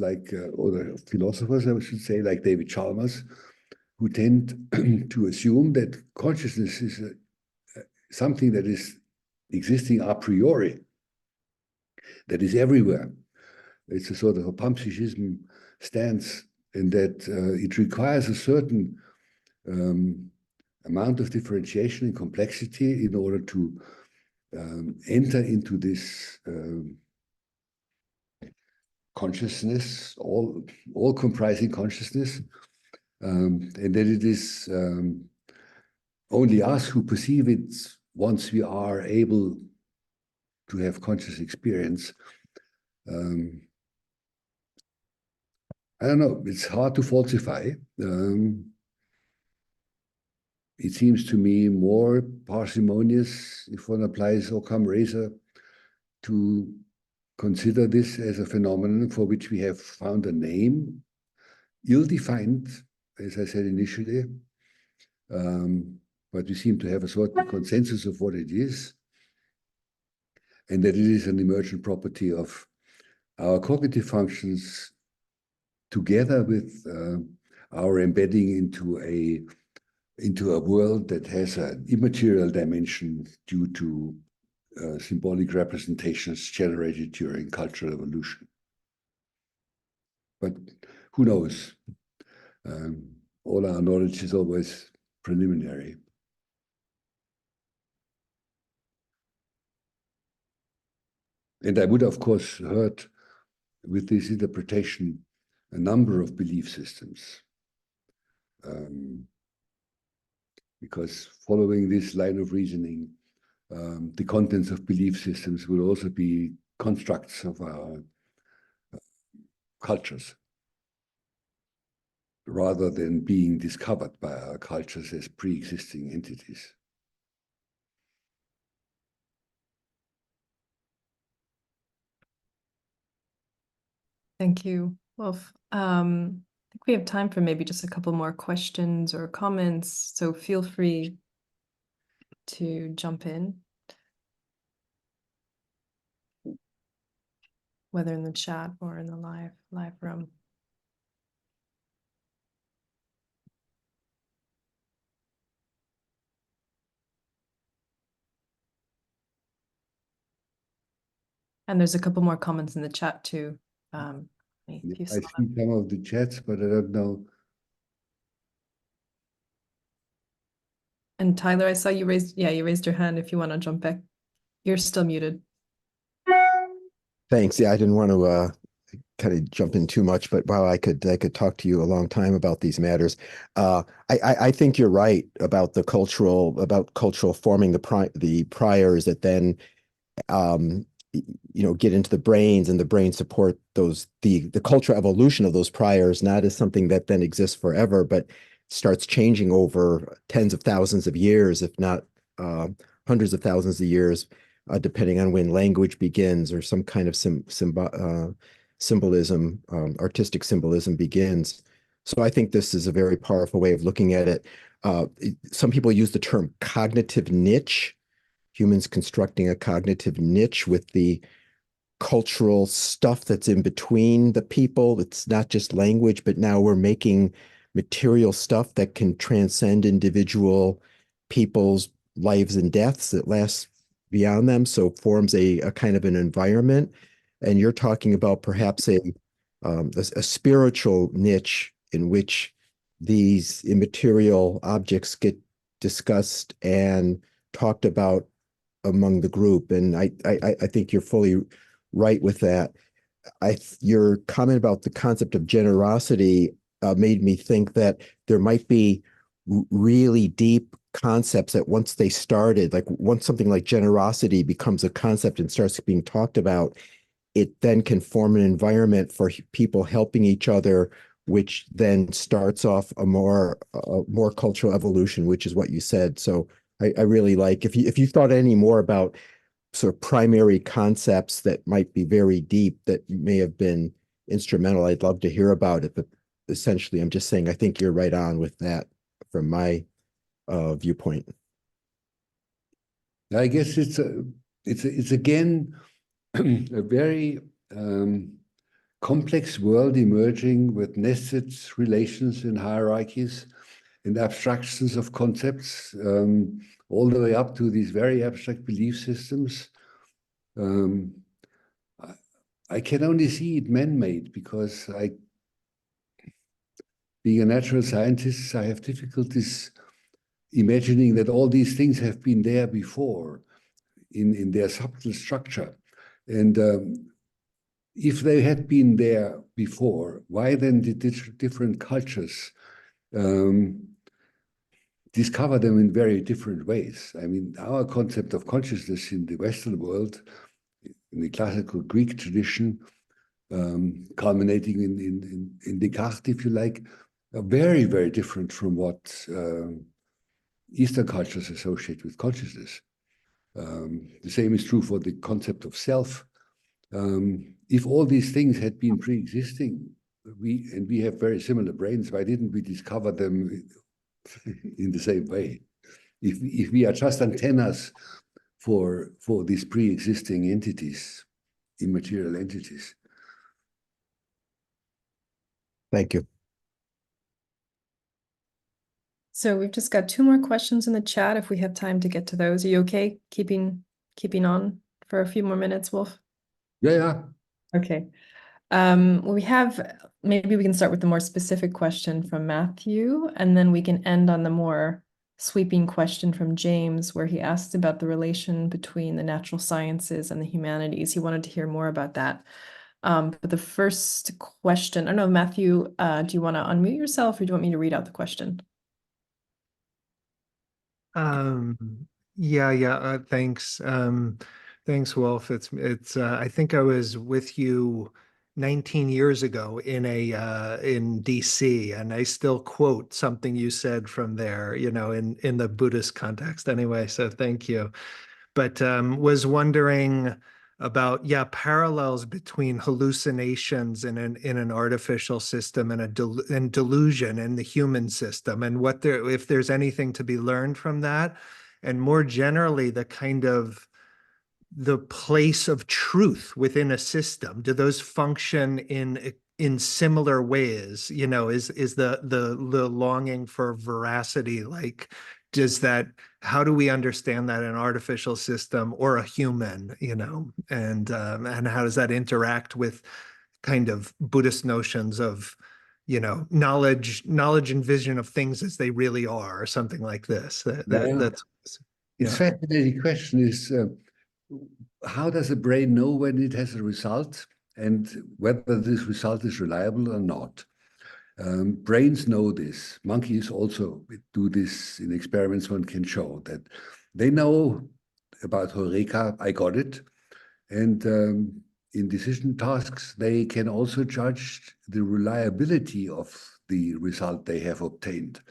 B: or philosophers, I should say, like David Chalmers, who tend to assume that consciousness is something that is existing a priori, that is everywhere. It's a sort of a panpsychism stance, and that it requires a certain amount of differentiation and complexity in order to enter into this consciousness, all comprising consciousness, and that it is only us who perceive it once we are able to have conscious experience. I don't know, it's hard to falsify. It seems to me more parsimonious, if one applies Occam razor, to consider this as a phenomenon for which we have found a name, ill-defined, as I said initially, but we seem to have a sort of consensus of what it is, and that it is an emergent property of our cognitive functions together with our embedding into a world that has an immaterial dimension due to symbolic representations generated during cultural evolution. But who knows? All our knowledge is always preliminary. And I would, of course, hurt with this interpretation a number of belief systems. Because following this line of reasoning, the contents of belief systems will also be constructs of our cultures, rather than being discovered by our cultures as pre-existing entities.
A: Thank you, Wolf. I think we have time for maybe just a couple more questions or comments, so feel free to jump in, whether in the chat or in the live room. And there's a couple more comments in the chat too.
B: I see some of the chats, but I don't know.
A: And Tyler, I saw you raised your hand if you want to jump back. You're still muted.
E: Thanks. Yeah, I didn't want to kind of jump in too much, but wow, I could talk to you a long time about these matters. I think you're right about cultural forming the priors that then get into the brains, and the brains support the cultural evolution of those priors, not as something that then exists forever, but starts changing over tens of thousands of years, if not hundreds of thousands of years, depending on when language begins or some kind of symbolism, artistic symbolism begins. So I think this is a very powerful way of looking at it. Some people use the term cognitive niche, humans constructing a cognitive niche with the cultural stuff that's in between the people. It's not just language, but now we're making material stuff that can transcend individual people's lives and deaths, that lasts beyond them, so forms a kind of an environment. And you're talking about perhaps a spiritual niche in which these immaterial objects get discussed and talked about among the group. And I think you're fully right with that. Your comment about the concept of generosity made me think that there might be really deep concepts that once they started, like once something like generosity becomes a concept and starts being talked about, it then can form an environment for people helping each other, which then starts off a more cultural evolution, which is what you said. So I really like, if you thought any more about sort of primary concepts that might be very deep that may have been instrumental, I'd love to hear about it. But essentially, I'm just saying I think you're right on with that from my viewpoint.
B: I guess it's again a very complex world emerging with nested relations and hierarchies and abstractions of concepts, all the way up to these very abstract belief systems. I can only see it man-made because being a natural scientist, I have difficulties imagining that all these things have been there before in their subtle structure. And if they had been there before, why then did different cultures discover them in very different ways? I mean, our concept of consciousness in the Western world, in the classical Greek tradition, culminating in Descartes, if you like, are very, very different from what Eastern cultures associate with consciousness. The same is true for the concept of self. If all these things had been pre-existing, we have very similar brains, why didn't we discover them in the same way? If we are just antennas for these pre-existing entities, immaterial entities.
E: Thank you.
A: So we've just got 2 more questions in the chat if we have time to get to those. Are you okay keeping on for a few more minutes, Wolf?
B: Yeah.
A: Okay. Maybe we can start with the more specific question from Matthew, and then we can end on the more sweeping question from James, where he asked about the relation between the natural sciences and the humanities. He wanted to hear more about that. But the first question, I don't know, Matthew, do you want to unmute yourself, or do you want me to read out the question?
G: Yeah. Thanks. Thanks, Wolf. It's. I think I was with you 19 years ago in DC, and I still quote something you said from there, in the Buddhist context anyway. So thank you. But was wondering about parallels between hallucinations in an artificial system and delusion in the human system, and if there's anything to be learned from that, and more generally the kind of the place of truth within a system. Do those function in similar ways? Is the longing for veracity like how do we understand that in an artificial system or a human, and how does that interact with kind of Buddhist notions of, knowledge and vision of things as they really are, or something like this. That's
B: It's fascinating question is, how does the brain know when it has a result and whether this result is reliable or not? Brains know this. Monkeys also do this in experiments. One can show that they know about Heureka, I got it. And in decision tasks, they can also judge the reliability of the result they have obtained.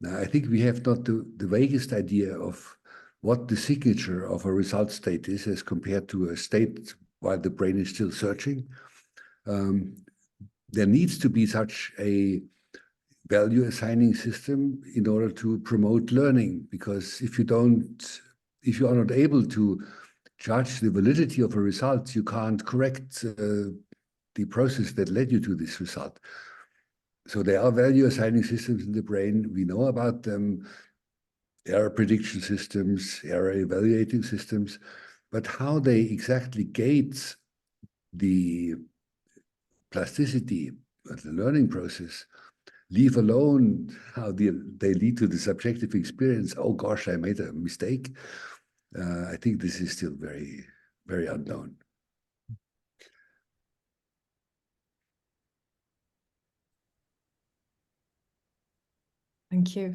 B: Now, I think we have not the vaguest idea of what the signature of a result state is as compared to a state while the brain is still searching. There needs to be such a value assigning system in order to promote learning, because if you are not able to judge the validity of a result, you can't correct the process that led you to this result. So there are value assigning systems in the brain. We know about them, error prediction systems, error evaluating systems, but how they exactly gate the plasticity of the learning process, leave alone how they lead to the subjective experience, oh gosh, I made a mistake. I think this is still very, very unknown.
A: Thank you.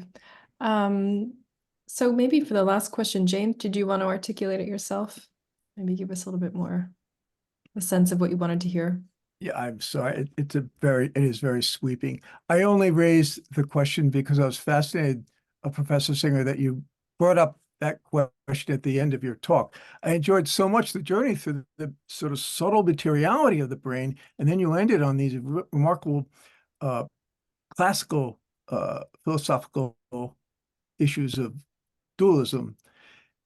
A: So maybe for the last question, James, did you want to articulate it yourself? Maybe give us a little bit more a sense of what you wanted to hear.
H: Yeah, I'm sorry. It is very sweeping. I only raised the question because I was fascinated, Professor Singer, that you brought up that question at the end of your talk. I enjoyed so much the journey through the sort of subtle materiality of the brain, and then you ended on these remarkable classical philosophical issues of dualism,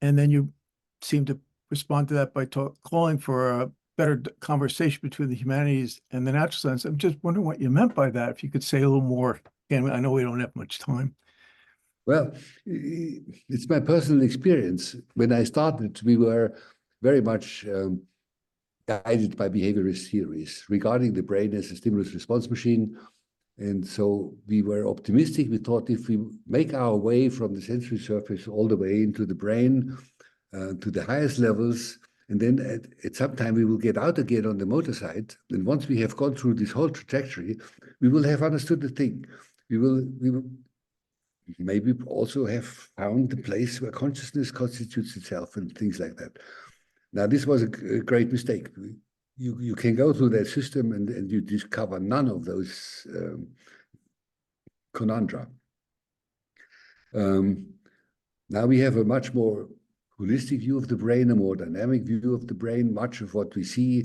H: and then you seem to respond to that by calling for a better conversation between the humanities and the natural science. I'm just wondering what you meant by that. If you could say a little more. Again, I know we don't have much time.
B: Well, it's my personal experience. When I started, we were very much guided by behaviorist theories regarding the brain as a stimulus-response machine. And so we were optimistic. We thought if we make our way from the sensory surface all the way into the brain to the highest levels, and then at some time we will get out again on the motor side. And once we have gone through this whole trajectory, we will have understood the thing. We will maybe also have found the place where consciousness constitutes itself and things like that. Now, this was a great mistake. You can go through that system and you discover none of those conundra. Now we have a much more holistic view of the brain, a more dynamic view of the brain. Much of what we see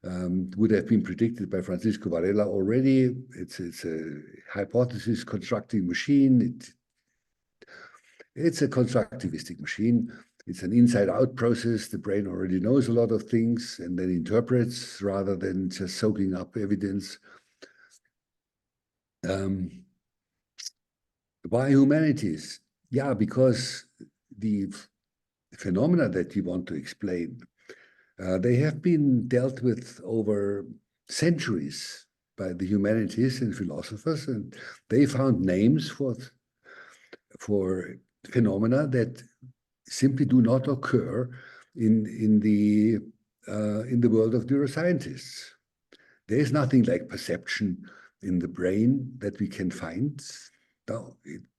B: would have been predicted by Francisco Varela already. It's a hypothesis constructing machine. It's a constructivistic machine. It's an inside-out process. The brain already knows a lot of things and then interprets rather than just soaking up evidence. Why humanities? Yeah, because the phenomena that we want to explain, they have been dealt with over centuries by the humanities and philosophers, and they found names for phenomena that simply do not occur in the world of neuroscientists. There is nothing like perception in the brain that we can find. No,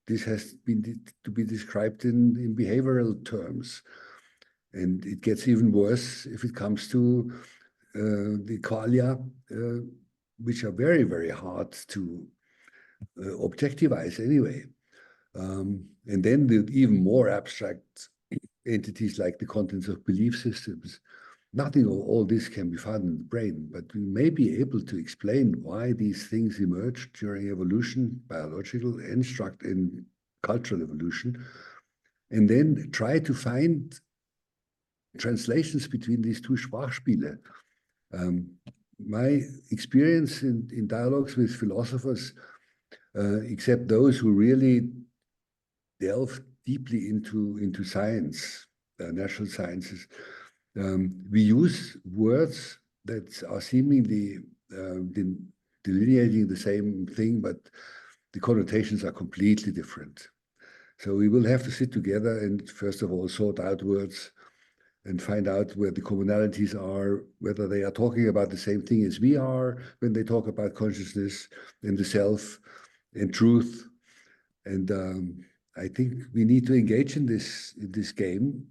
B: this has been to be described in behavioral terms. And it gets even worse if it comes to the qualia, which are very, very hard to objectivize anyway. And then the even more abstract entities like the contents of belief systems. Nothing of all this can be found in the brain, but we may be able to explain why these things emerged during evolution, biological and cultural evolution, and then try to find translations between these two Sprachspiele. My experience in dialogues with philosophers, except those who really delved deeply into science, natural sciences, we use words that are seemingly delineating the same thing, but the connotations are completely different. So we will have to sit together and first of all sort out words and find out where the commonalities are, whether they are talking about the same thing as we are when they talk about consciousness and the self and truth. And I think we need to engage in this game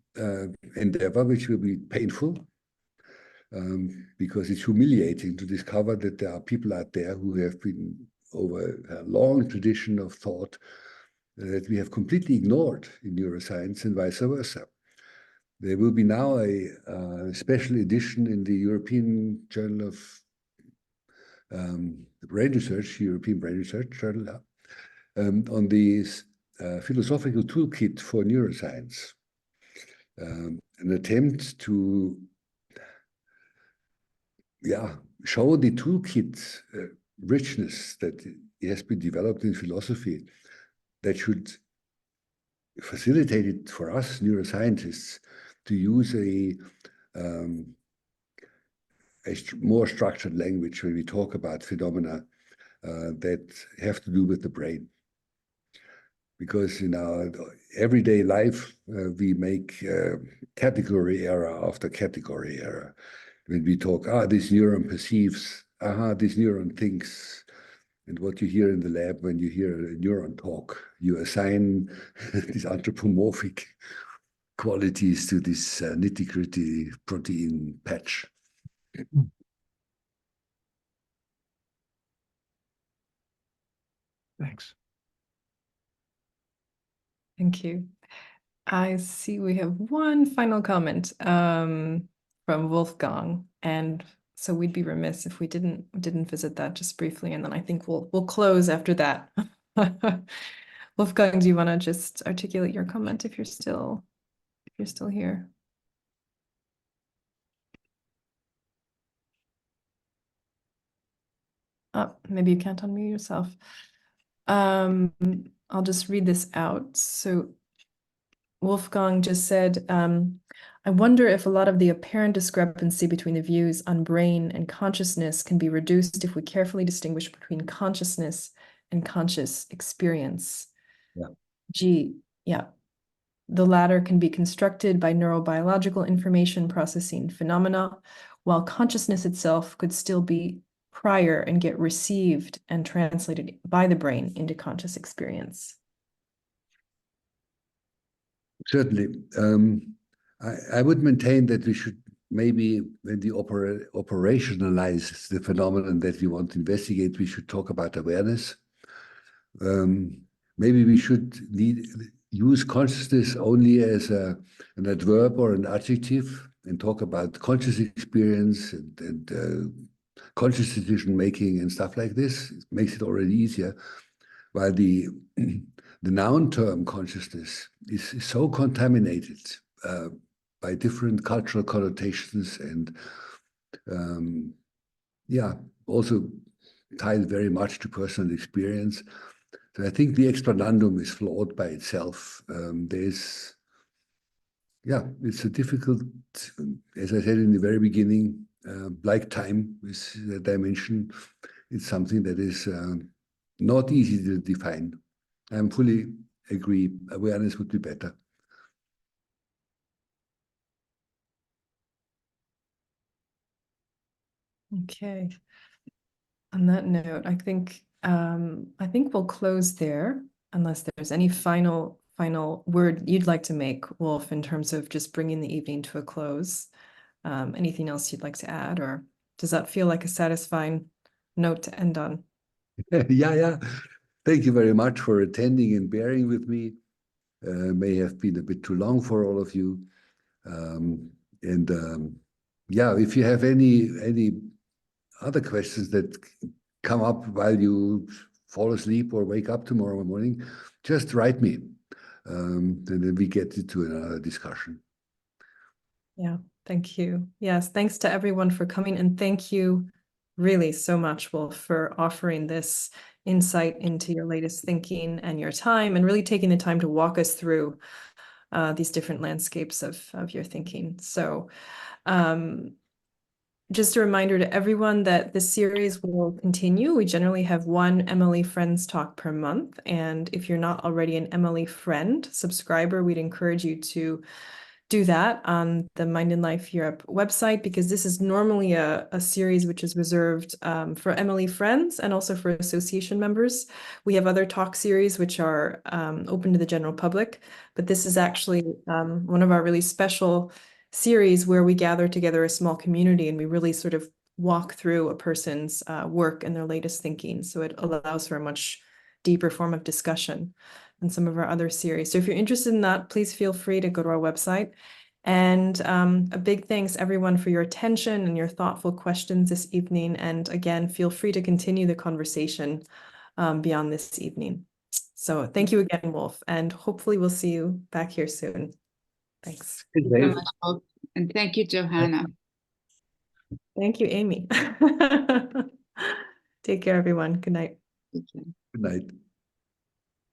B: endeavor, which will be painful, because it's humiliating to discover that there are people out there who have been over a long tradition of thought that we have completely ignored in neuroscience and vice versa. There will be now a special edition in the European Journal of Brain Research, European Brain Research Journal, on the philosophical toolkit for neuroscience, an attempt to show the toolkit richness that has been developed in philosophy that should facilitate it for us neuroscientists to use a more structured language when we talk about phenomena that have to do with the brain. Because in our everyday life, we make category error after category error. When we talk, this neuron perceives, this neuron thinks, and what you hear in the lab when you hear a neuron talk, you assign these anthropomorphic qualities to this nitty-gritty protein patch.
H: Thanks.
A: Thank you. I see we have one final comment from Wolfgang, and so we'd be remiss if we didn't visit that just briefly, and then I think we'll close after that. Wolfgang, do you want to just articulate your comment if you're still here? Maybe you can't unmute yourself. I'll just read this out. So Wolfgang just said, I wonder if a lot of the apparent discrepancy between the views on brain and consciousness can be reduced if we carefully distinguish between consciousness and conscious experience. Yeah. The latter can be constructed by neurobiological information processing phenomena, while consciousness itself could still be prior and get received and translated by the brain into conscious experience.
B: Certainly. I would maintain that we should maybe, when we operationalize the phenomenon that we want to investigate, we should talk about awareness. Maybe we should use consciousness only as an adverb or an adjective and talk about conscious experience and conscious decision making and stuff like this. It makes it already easier. While the noun term consciousness is so contaminated by different cultural connotations and also tied very much to personal experience. So I think the explanandum is flawed by itself. It's a difficult, as I said in the very beginning, like time is a dimension. It's something that is not easy to define. I fully agree. Awareness would be better.
A: Okay. On that note, I think we'll close there, unless there's any final word you'd like to make, Wolf, in terms of just bringing the evening to a close. Anything else you'd like to add, or does that feel like a satisfying note to end on?
B: Yeah. Thank you very much for attending and bearing with me. May have been a bit too long for all of you. If you have any other questions that come up while you fall asleep or wake up tomorrow morning, just write me. And then we get into another discussion.
A: Yeah, thank you. Yes, thanks to everyone for coming, and thank you really so much, Wolf, for offering this insight into your latest thinking and your time, and really taking the time to walk us through these different landscapes of your thinking. So just a reminder to everyone that this series will continue. We generally have one MLE Friends talk per month. And if you're not already an MLE Friend subscriber, we'd encourage you to do that on the Mind and Life Europe website, because this is normally a series which is reserved for MLE Friends and also for association members. We have other talk series which are open to the general public, but this is actually one of our really special series where we gather together a small community and we really sort of walk through a person's work and their latest thinking. So it allows for a much deeper form of discussion than some of our other series. So if you're interested in that, please feel free to go to our website. And a big thanks everyone for your attention and your thoughtful questions this evening. And again, feel free to continue the conversation beyond this evening. So thank you again, Wolf, and hopefully we'll see you back here soon. Thanks.
C: Thank you so much, Wolf. And thank you, Johanna.
A: Thank you, Amy. Take care, everyone. Good night.
C: Thank you.
B: Good night.